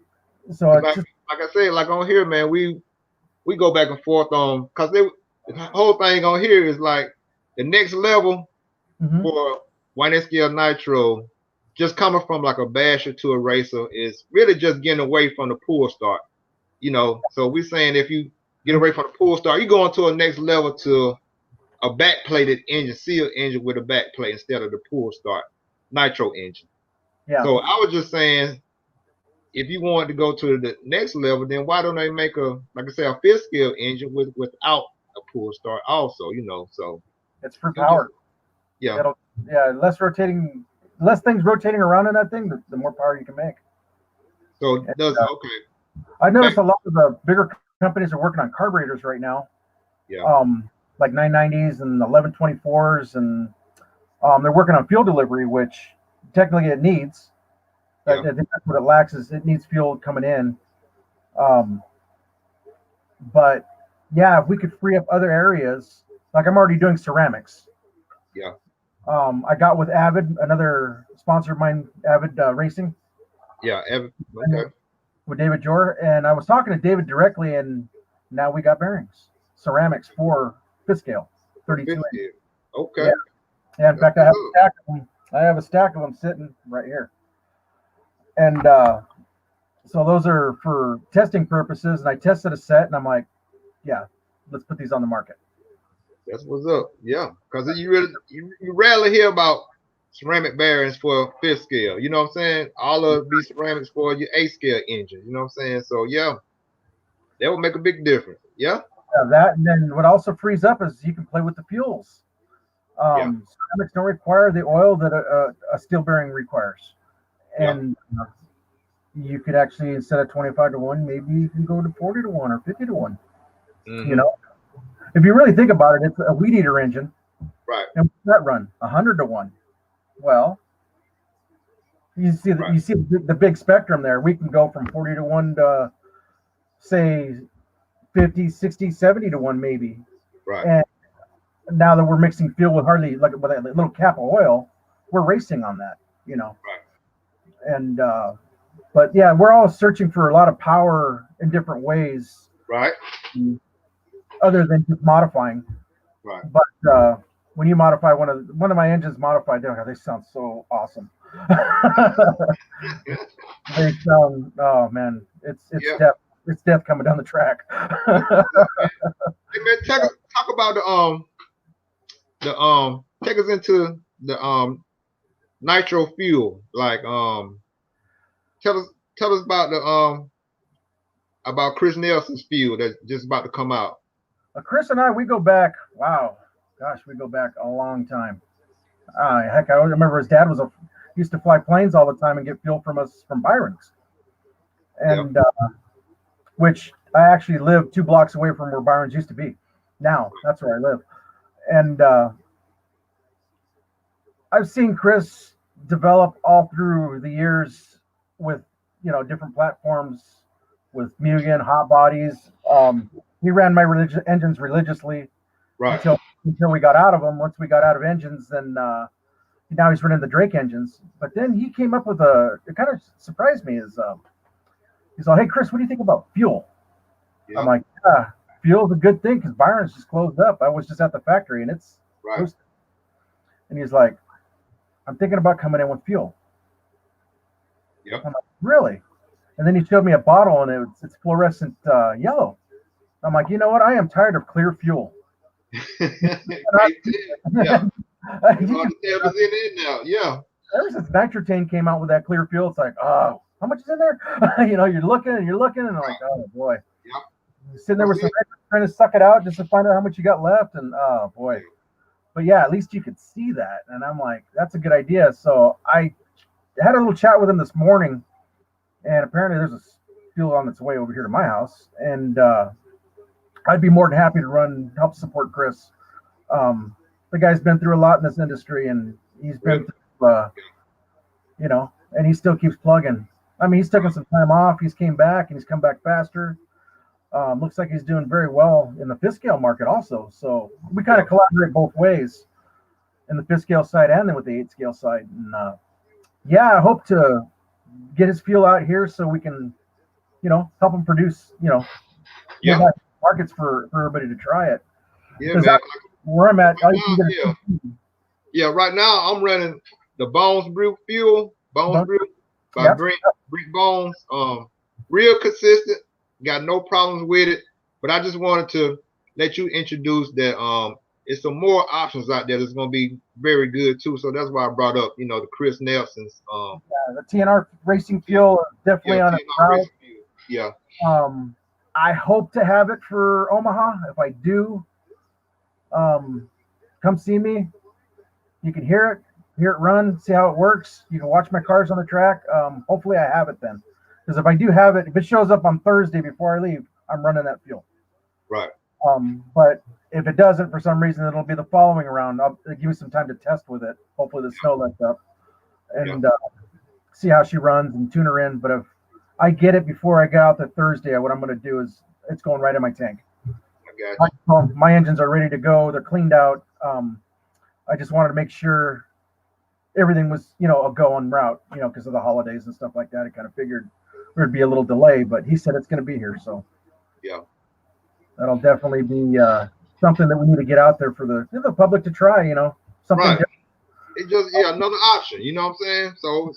Speaker 2: so
Speaker 1: like I said, like on here, man, we go back and forth on, because the whole thing on here is like the next level for White Scale Nitro, just coming from like a basher to a racer, is really just getting away from the pull start. So we're saying if you get away from the pull start, you go into a next level to a back-plated engine, sealed engine with a back plate instead of the pull start nitro engine. Yeah. So I was just saying, if you wanted to go to the next level, then why don't they make a fifth scale engine without a pull start also, so
Speaker 2: it's for power. Less things rotating around in that thing, the more power you can make.
Speaker 1: So okay.
Speaker 2: I noticed a lot of the bigger companies are working on carburetors right now.
Speaker 1: Yeah.
Speaker 2: Like 990s and 1124s, and they're working on fuel delivery, which technically it needs. I think that's what it lacks, is it needs fuel coming in. But yeah, if we could free up other areas, like I'm already doing ceramics.
Speaker 1: Yeah.
Speaker 2: I got with Avid, another sponsor of mine, Avid Racing.
Speaker 1: Yeah, Avid. Okay.
Speaker 2: With David Jor, and I was talking to David directly, and now we got bearings, ceramics for fifth scale, 32 inch.
Speaker 1: Okay.
Speaker 2: Yeah. In fact, I have a stack of them sitting right here. And so those are for testing purposes, and I tested a set, and I'm like, yeah, let's put these on the market.
Speaker 1: That's what's up. Yeah, because you rarely hear about ceramic bearings for fifth scale. You know what I'm saying? All of these ceramics for your 8th scale engine. You know what I'm saying? So yeah, that would make a big difference. Yeah.
Speaker 2: That, and then what also frees up is you can play with the fuels. Ceramics don't require the oil that a steel bearing requires. And you could actually, instead of 25-1, maybe you can go to 40-1 or 50-1. Mm-hmm. If you really think about it, it's a weed eater engine.
Speaker 1: Right.
Speaker 2: And what's that run? 100-1. Well, you see the big spectrum there. We can go from 40-1 to, say, 50, 60, 70-1 maybe.
Speaker 1: Right.
Speaker 2: And now that we're mixing fuel with hardly with a little cap of oil, we're racing on that,
Speaker 1: Right.
Speaker 2: And but yeah, we're all searching for a lot of power in different ways.
Speaker 1: Right.
Speaker 2: Other than just modifying.
Speaker 1: Right.
Speaker 2: But when you modify one of my engines modified, they sound so awesome. They sound, oh man, it's death. It's death coming down the track.
Speaker 1: Hey man, talk about take us into the nitro fuel. Like tell us about about Chris Nelson's fuel that's just about to come out.
Speaker 2: Chris and I, we go back. Wow, gosh, we go back a long time. Heck, I remember his dad used to fly planes all the time and get fuel from Byron's, and which I actually live 2 blocks away from where Byron's used to be. Now that's where I live, and I've seen Chris develop all through the years with different platforms with Mugen, hot bodies. He ran my engines religiously,
Speaker 1: right,
Speaker 2: until we got out of them. Once we got out of engines, then now he's running the Drake engines. But then he came up with it kind of surprised me, is he's like, hey Chris, what do you think about fuel? Yeah. I'm like, yeah, fuel's a good thing because Byron's just closed up. I was just at the factory and it's
Speaker 1: right.
Speaker 2: And he's like, I'm thinking about coming in with fuel.
Speaker 1: Yep.
Speaker 2: I'm like, really? And then he showed me a bottle and it's fluorescent yellow. I'm like, you know what? I am tired of clear fuel.
Speaker 1: Yeah. Yeah. Ever since Nitrotane
Speaker 2: came out with that clear fuel, it's like, oh, How much is in there? You're looking and I'm like, oh boy.
Speaker 1: Yep.
Speaker 2: Sitting there with some trying to suck it out just to find out how much you got left, and oh boy. But yeah, at least you could see that, and I'm like, that's a good idea. So I had a little chat with him this morning, and apparently there's a fuel on its way over here to my house, and I'd be more than happy to help support Chris. The guy's been through a lot in this industry, and he's been through, and he still keeps plugging. I mean, he's taken some time off. He's came back, and he's come back faster. Looks like he's doing very well in the fifth scale market also. So we kind of collaborate both ways in the fifth scale side and then with the 8 scale side. And I hope to get his fuel out here so we can, help him produce, markets for everybody to try it.
Speaker 1: Yeah, man.
Speaker 2: Where I'm at,
Speaker 1: right now I'm running the Bones Brew fuel, Bones Brew by Brick Bones. Real consistent, got no problems with it. But I just wanted to let you introduce that it's some more options out there that's gonna be very good too. So that's why I brought up, the Chris Nelson's
Speaker 2: the TNR racing fuel is definitely on the route.
Speaker 1: Yeah.
Speaker 2: I hope to have it for Omaha. If I do, come see me. You can hear it run, see how it works. You can watch my cars on the track. Hopefully I have it then. Because if I do have it, if it shows up on Thursday before I leave, I'm running that fuel.
Speaker 1: Right.
Speaker 2: But if it doesn't for some reason, it'll be the following round. I'll give you some time to test with it. Hopefully the snow lets up and see how she runs and tune her in. But if I get it before I get out that Thursday, what I'm going to do is it's going right in my tank. My engines are ready to go. They're cleaned out. I just wanted to make sure everything was, a go en route, because of the holidays and stuff like that. I kind of figured there'd be a little delay, but he said it's going to be here. So
Speaker 1: yeah,
Speaker 2: that'll definitely be something that we need to get out there for the public to try, something
Speaker 1: right.
Speaker 2: different.
Speaker 1: It just, another option, you know what I'm saying? So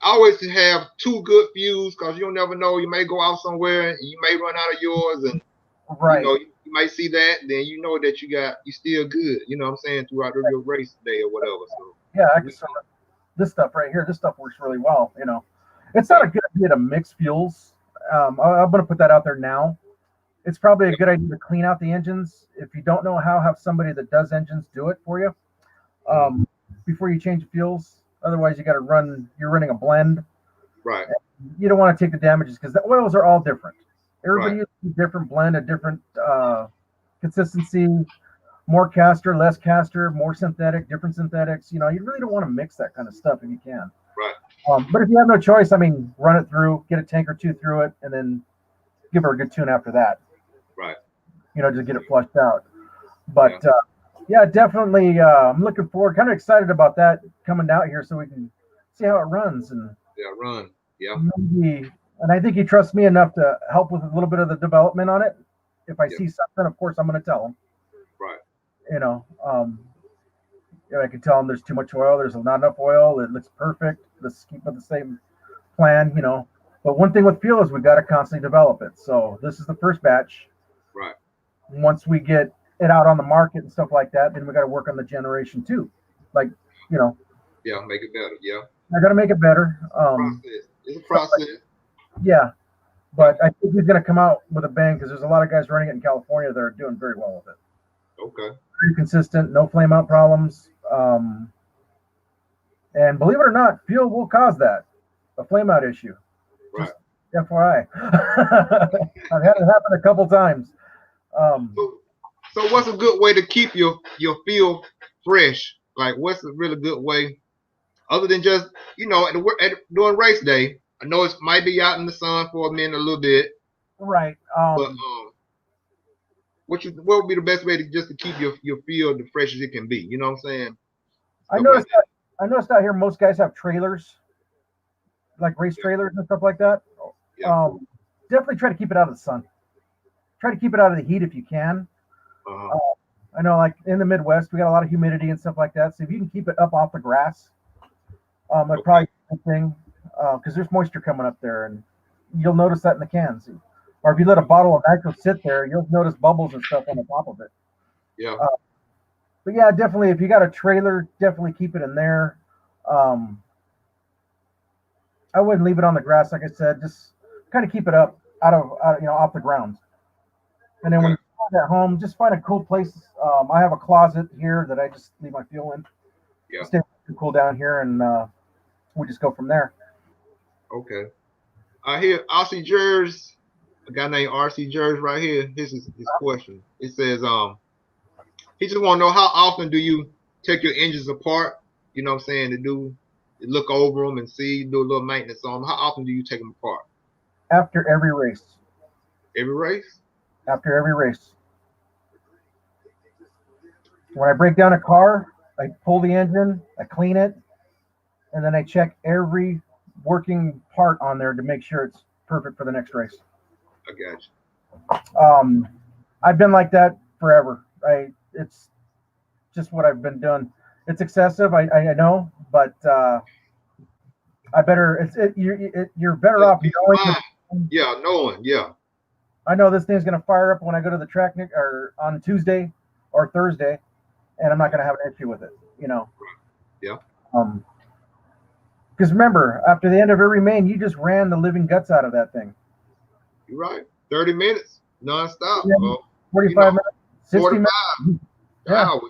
Speaker 1: I always have 2 good fuels because you'll never know. You may go out somewhere and you may run out of yours, and you might see that, then you know that you still good. You know what I'm saying, throughout your race day or whatever. So
Speaker 2: this stuff right here, this stuff works really well. It's not a good idea to mix fuels. I'm going to put that out there now. It's probably a good idea to clean out the engines. If you don't know how, have somebody that does engines do it for you before you change the fuels. Otherwise, you're running a blend.
Speaker 1: Right.
Speaker 2: You don't want to take the damages because the oils are all different. Everybody uses a different blend, a different consistency, more castor, less castor, more synthetic, different synthetics. You really don't want to mix that kind of stuff if you can.
Speaker 1: Right.
Speaker 2: But if you have no choice, run it through, get a tank or 2 through it, and then give her a good tune after that.
Speaker 1: Right.
Speaker 2: Just get it flushed out. But definitely, I'm looking forward, kind of excited about that coming out here so we can see how it runs. And
Speaker 1: run. Yeah.
Speaker 2: Maybe, and I think he trusts me enough to help with a little bit of the development on it. If I see something, of course, I'm going to tell him.
Speaker 1: Right.
Speaker 2: I can tell him there's too much oil. There's not enough oil. It looks perfect. Let's keep with the same plan, But one thing with fuel is we've got to constantly develop it. So this is the first batch.
Speaker 1: Right.
Speaker 2: Once we get it out on the market and stuff like that, then we got to work on the generation 2. Like,
Speaker 1: Yeah, make it better. Yeah.
Speaker 2: I got to make it better.
Speaker 1: It's a process.
Speaker 2: But I think he's going to come out with a bang because there's a lot of guys running it in California that are doing very well with it.
Speaker 1: Okay.
Speaker 2: Pretty consistent, no flame out problems. And believe it or not, fuel will cause that, a flame out issue.
Speaker 1: Right.
Speaker 2: Just FYI. I've had it happen a couple times.
Speaker 1: So what's a good way to keep your fuel fresh? Like, what's a really good way, other than just, during race day? I know it might be out in the sun for a minute, a little bit.
Speaker 2: Right.
Speaker 1: But what would be the best way to keep your fuel the fresh as it can be? You know what I'm saying?
Speaker 2: I noticed out here most guys have trailers, like race trailers and stuff like that.
Speaker 1: Yeah.
Speaker 2: Definitely try to keep it out of the sun. Try to keep it out of the heat if you can. I know, like in the Midwest, we got a lot of humidity and stuff like that. So if you can keep it up off the grass, that's probably a good thing because there's moisture coming up there, and you'll notice that in the cans. Or if you let a bottle of nitro sit there, you'll notice bubbles and stuff on the top of it.
Speaker 1: Yeah.
Speaker 2: But yeah, definitely, if you got a trailer, definitely keep it in there. I wouldn't leave it on the grass, like I said. Just kind of keep it up out of off the ground. And then when you find at home, just find a cool place. I have a closet here that I just leave my fuel in.
Speaker 1: Yeah.
Speaker 2: Stay cool down here, and we just go from there.
Speaker 1: Okay. I hear RC Jers, a guy named RC Jers right here. This is his question. It says, he just want to know how often do you take your engines apart? You know what I'm saying? To look over them and see, do a little maintenance on them. How often do you take them apart?
Speaker 2: After every race.
Speaker 1: Every race?
Speaker 2: After every race. When I break down a car, I pull the engine, I clean it, and then I check every working part on there to make sure it's perfect for the next race.
Speaker 1: I got you.
Speaker 2: I've been like that forever. It's just what I've been doing. It's excessive, I know, but you're better off knowing.
Speaker 1: Knowing. Yeah.
Speaker 2: I know this thing's gonna fire up when I go to the track or on Tuesday or Thursday, and I'm not gonna have an issue with it.
Speaker 1: Yeah.
Speaker 2: Because remember, after the end of every main, you just ran the living guts out of that thing.
Speaker 1: You're right. 30 minutes nonstop.
Speaker 2: 45 minutes. 60
Speaker 1: 45
Speaker 2: minutes. Yeah.
Speaker 1: Hour,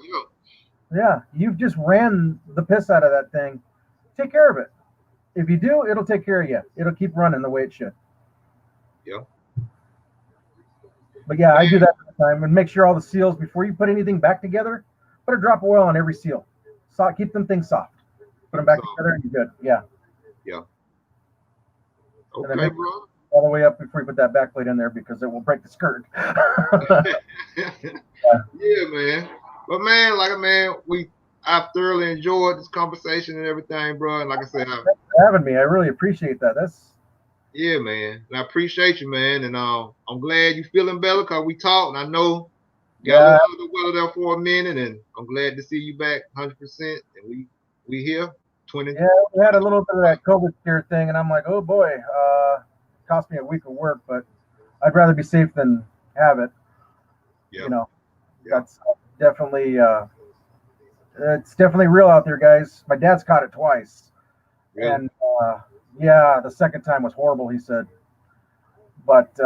Speaker 2: Yeah. You've just ran the piss out of that thing. Take care of it. If you do, it'll take care of you. It'll keep running the way it should.
Speaker 1: Yeah.
Speaker 2: But yeah, I do that all the time and make sure all the seals, before you put anything back together, put a drop of oil on every seal. Keep them things soft. Put them back together and you're good. Yeah.
Speaker 1: Yeah. Okay, bro.
Speaker 2: All the way up before you put that backplate in there, because it will break the skirt.
Speaker 1: Yeah, man. But man, I've thoroughly enjoyed this conversation and everything, bro. And like I said,
Speaker 2: thanks for having me. I really appreciate that.
Speaker 1: Yeah, man. And I appreciate you, man. And I'm glad you're feeling better, because we talked, and I know you got a little under the weather there for a minute, and I'm glad to see you back 100%. And we here. 20.
Speaker 2: Yeah, we had a little bit of that COVID scare thing, and I'm like, oh boy, cost me a week of work, but I'd rather be safe than have it.
Speaker 1: Yeah.
Speaker 2: That's definitely it's definitely real out there, guys. My dad's caught it twice. Really? And the second time was horrible, he said. But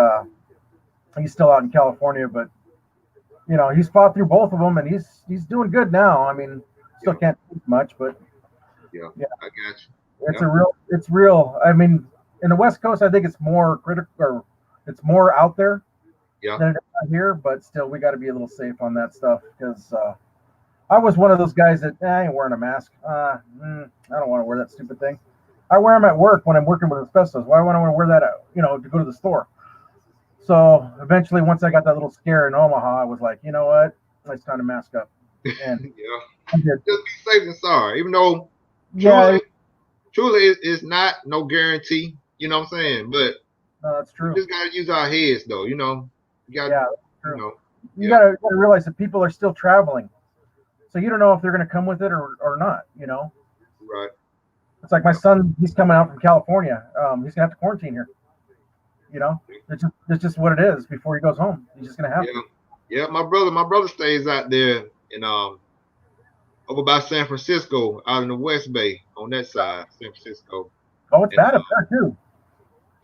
Speaker 2: he's still out in California, but he's fought through both of them, and he's doing good now. I mean, still can't do much, but
Speaker 1: yeah, I got you.
Speaker 2: It's real. I mean, in the West Coast, I think it's more critical, or it's more out there than it is out here, but still, we got to be a little safe on that stuff, because I was one of those guys that I ain't wearing a mask. I don't want to wear that stupid thing. I wear them at work when I'm working with asbestos. Why would I want to wear that out, to go to the store? So eventually, once I got that little scare in Omaha, I was like, you know what? It's time to mask up. And
Speaker 1: just be safe than sorry, even though truly it's not no guarantee. You know what I'm saying? But
Speaker 2: that's true.
Speaker 1: We just gotta use our heads, though. You gotta,
Speaker 2: true. You gotta realize that people are still traveling, so you don't know if they're gonna come with it or not.
Speaker 1: Right.
Speaker 2: It's like my son; he's coming out from California. He's gonna have to quarantine here. It's just what it is. Before he goes home, he's just gonna have to.
Speaker 1: Yeah, my brother stays out there in over by San Francisco, out in the West Bay, on that side, San Francisco.
Speaker 2: Oh, it's bad up there too.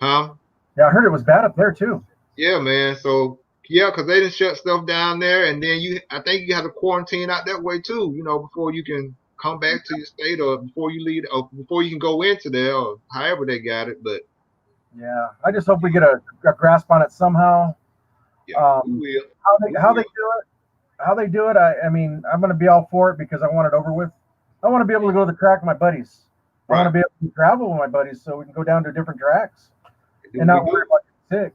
Speaker 1: Huh?
Speaker 2: Yeah, I heard it was bad up there too.
Speaker 1: Yeah, man. So because they didn't shut stuff down there, and then I think you have to quarantine out that way too. Before you can come back to your state, or before you leave, or before you can go into there, or however they got it. But
Speaker 2: yeah, I just hope we get a grasp on it somehow.
Speaker 1: Yeah, we will.
Speaker 2: How they do it, I mean, I'm going to be all for it, because I want it over with. I want to be able to go to the track with my buddies. I want to be able to travel with my buddies, so we can go down to different tracks and not worry about getting sick.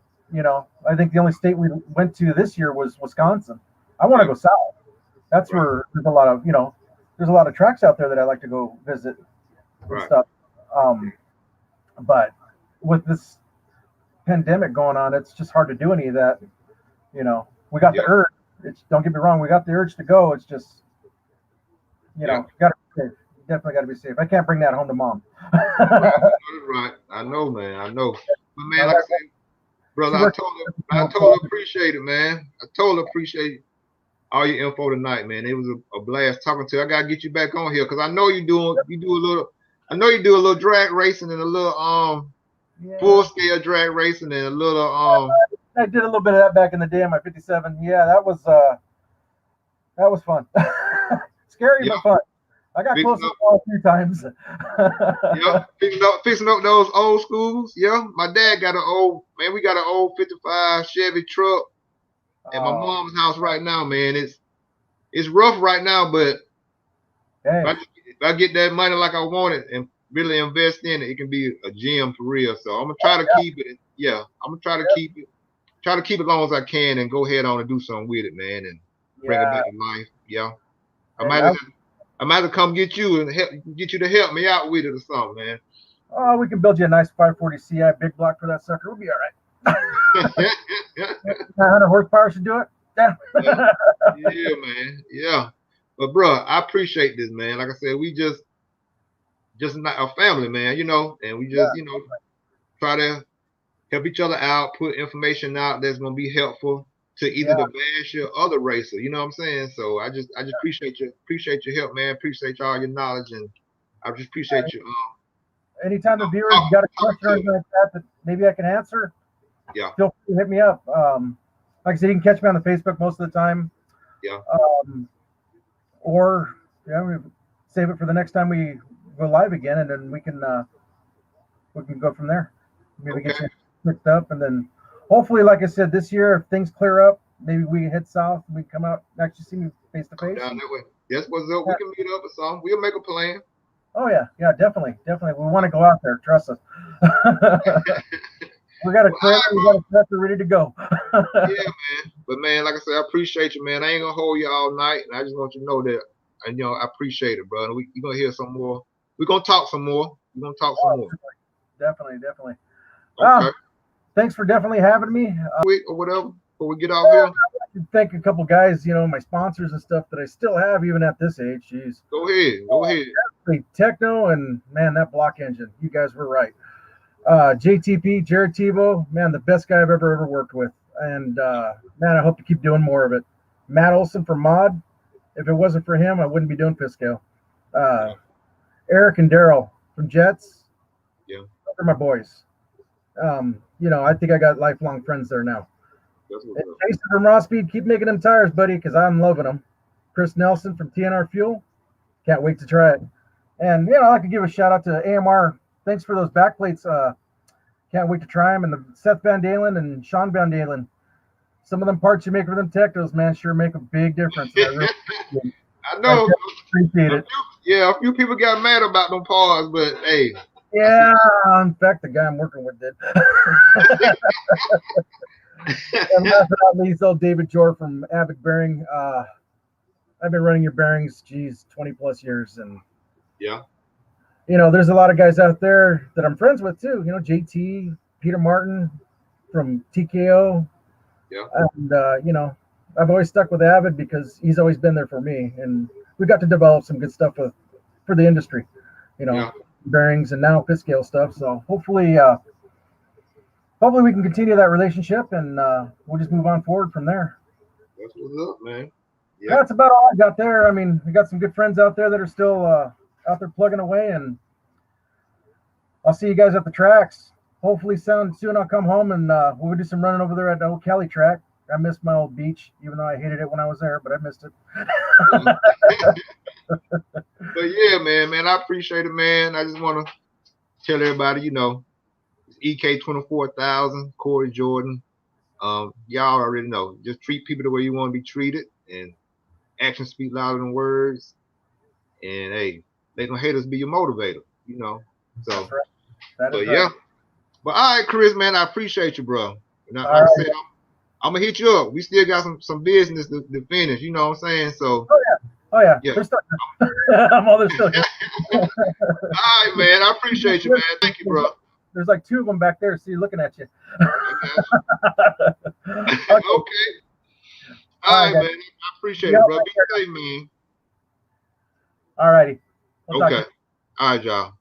Speaker 2: I think the only state we went to this year was Wisconsin. I want to go south. That's where there's a lot of tracks out there that I like to go visit and stuff. But with this pandemic going on, it's just hard to do any of that. We got the urge. Don't get me wrong, we got the urge to go. It's just, gotta be safe. Definitely got to be safe. I can't bring that home to mom.
Speaker 1: Right. I know, man. I know. But man, like I said, brother, I totally appreciate it, man. I totally appreciate all your info tonight, man. It was a blast talking to you. I gotta get you back on here, because I know you do a little. I know you do a little drag racing and a little full scale drag racing and a little
Speaker 2: I did a little bit of that back in the day on my 57. Yeah, that was fun. Scary but fun. I got close to the wall a few times.
Speaker 1: Yeah, fixing up those old schools. Yeah, my dad got we got an old 55 Chevy truck at my mom's house right now, man. It's rough right now, but if I get that money like I want it and really invest in it, it can be a gem for real. So I'm gonna try to keep it. Yeah, I'm gonna try to keep it. Try to keep it as long as I can and go ahead on and do something with it, man, and bring it back to life. Yeah, I might have to come get you and get you to help me out with it or something, man.
Speaker 2: Oh, we can build you a nice 540 Ci big block for that sucker. We'll be all right. 900 horsepower should do it. Yeah.
Speaker 1: Yeah, man. Yeah. But bro, I appreciate this, man. Like I said, we just not a family, man, you know, and we just, you know, try to help each other out, put information out that's gonna be helpful to either the basher or other racer. You know what I'm saying? So I just appreciate your help, man. Appreciate all your knowledge, and I just appreciate you.
Speaker 2: Anytime the viewers got a question or anything like that maybe I can answer, feel free to hit me up. Like I said, you can catch me on the Facebook most of the time.
Speaker 1: Yeah.
Speaker 2: Or we save it for the next time we go live again, and then we can go from there. Maybe get you picked up, and then hopefully, like I said, this year if things clear up, maybe we head south and we come out and actually see me face to face.
Speaker 1: Down that way. Yes, what's up? We can meet up or something. We'll make a plan.
Speaker 2: Oh yeah, definitely. We want to go out there. Trust us. We got a tractor ready to go.
Speaker 1: Yeah, man. But man, like I said, I appreciate you, man. I ain't gonna hold you all night, and I just want you to know that, and you know, I appreciate it, bro. And you're gonna hear some more. We're gonna talk some more.
Speaker 2: Definitely.
Speaker 1: Okay.
Speaker 2: Thanks for definitely having me.
Speaker 1: Quick or whatever before we get off here.
Speaker 2: I can thank a couple guys, you know, my sponsors and stuff that I still have even at this age. Jeez.
Speaker 1: Go ahead.
Speaker 2: Tekno and man, that BloK Engine. You guys were right. JTP, Jared Tebow, man, the best guy I've ever worked with. And man, I hope to keep doing more of it. Matt Olson from Mod. If it wasn't for him, I wouldn't be doing Pisco. Eric and Daryl from Jets.
Speaker 1: Yeah.
Speaker 2: They're my boys. You know, I think I got lifelong friends there now. Jason from Raw Speed, keep making them tires, buddy, because I'm loving them. Chris Nelson from TNR Fuel. Can't wait to try it. And, you know, I'd like to give a shout out to AMR. Thanks for those backplates. Can't wait to try them. And the Seth Van Dalen and Sean Van Dalen. Some of them parts you make for them Teknos, man, sure make a big difference.
Speaker 1: I know.
Speaker 2: Appreciate it.
Speaker 1: Yeah, a few people got mad about them parts, but hey.
Speaker 2: Yeah, in fact, the guy I'm working with did. And last but not least, old David Jor from Avid Bearing. I've been running your bearings, 20 plus years. And
Speaker 1: yeah.
Speaker 2: You know, there's a lot of guys out there that I'm friends with too. You know, JT, Peter Martin from TKO.
Speaker 1: Yeah.
Speaker 2: And, you know, I've always stuck with Avid because he's always been there for me. And we got to develop some good stuff for the industry, you know, bearings and now pit scale stuff. So hopefully we can continue that relationship and we'll just move on forward from there.
Speaker 1: That's what's up, man.
Speaker 2: Yeah. That's about all I got there. I mean, we got some good friends out there that are still out there plugging away, and I'll see you guys at the tracks. Hopefully soon I'll come home and we'll do some running over there at the old Cali track. I missed my old beach, even though I hated it when I was there, but I missed it.
Speaker 1: But yeah, man, I appreciate it, man. I just want to tell everybody, you know, it's EK 24,000, Corey Jordan. Y'all already know. Just treat people the way you want to be treated, and actions speak louder than words. And hey, they gonna hate us, be your motivator, you know. So,
Speaker 2: That is
Speaker 1: yeah.
Speaker 2: right.
Speaker 1: But all right, Chris, man, I appreciate you, bro. And like I said, I'm gonna hit you up. We still got some business to finish. You know what I'm saying? So.
Speaker 2: Oh yeah. They're stuck. I'm all they're still here.
Speaker 1: All right, man. I appreciate you, man. Thank you, bro.
Speaker 2: There's like two of them back there. See, looking at you.
Speaker 1: Okay. All right, man. I appreciate it, bro. Be safe, man.
Speaker 2: All righty.
Speaker 1: Okay. All right, y'all.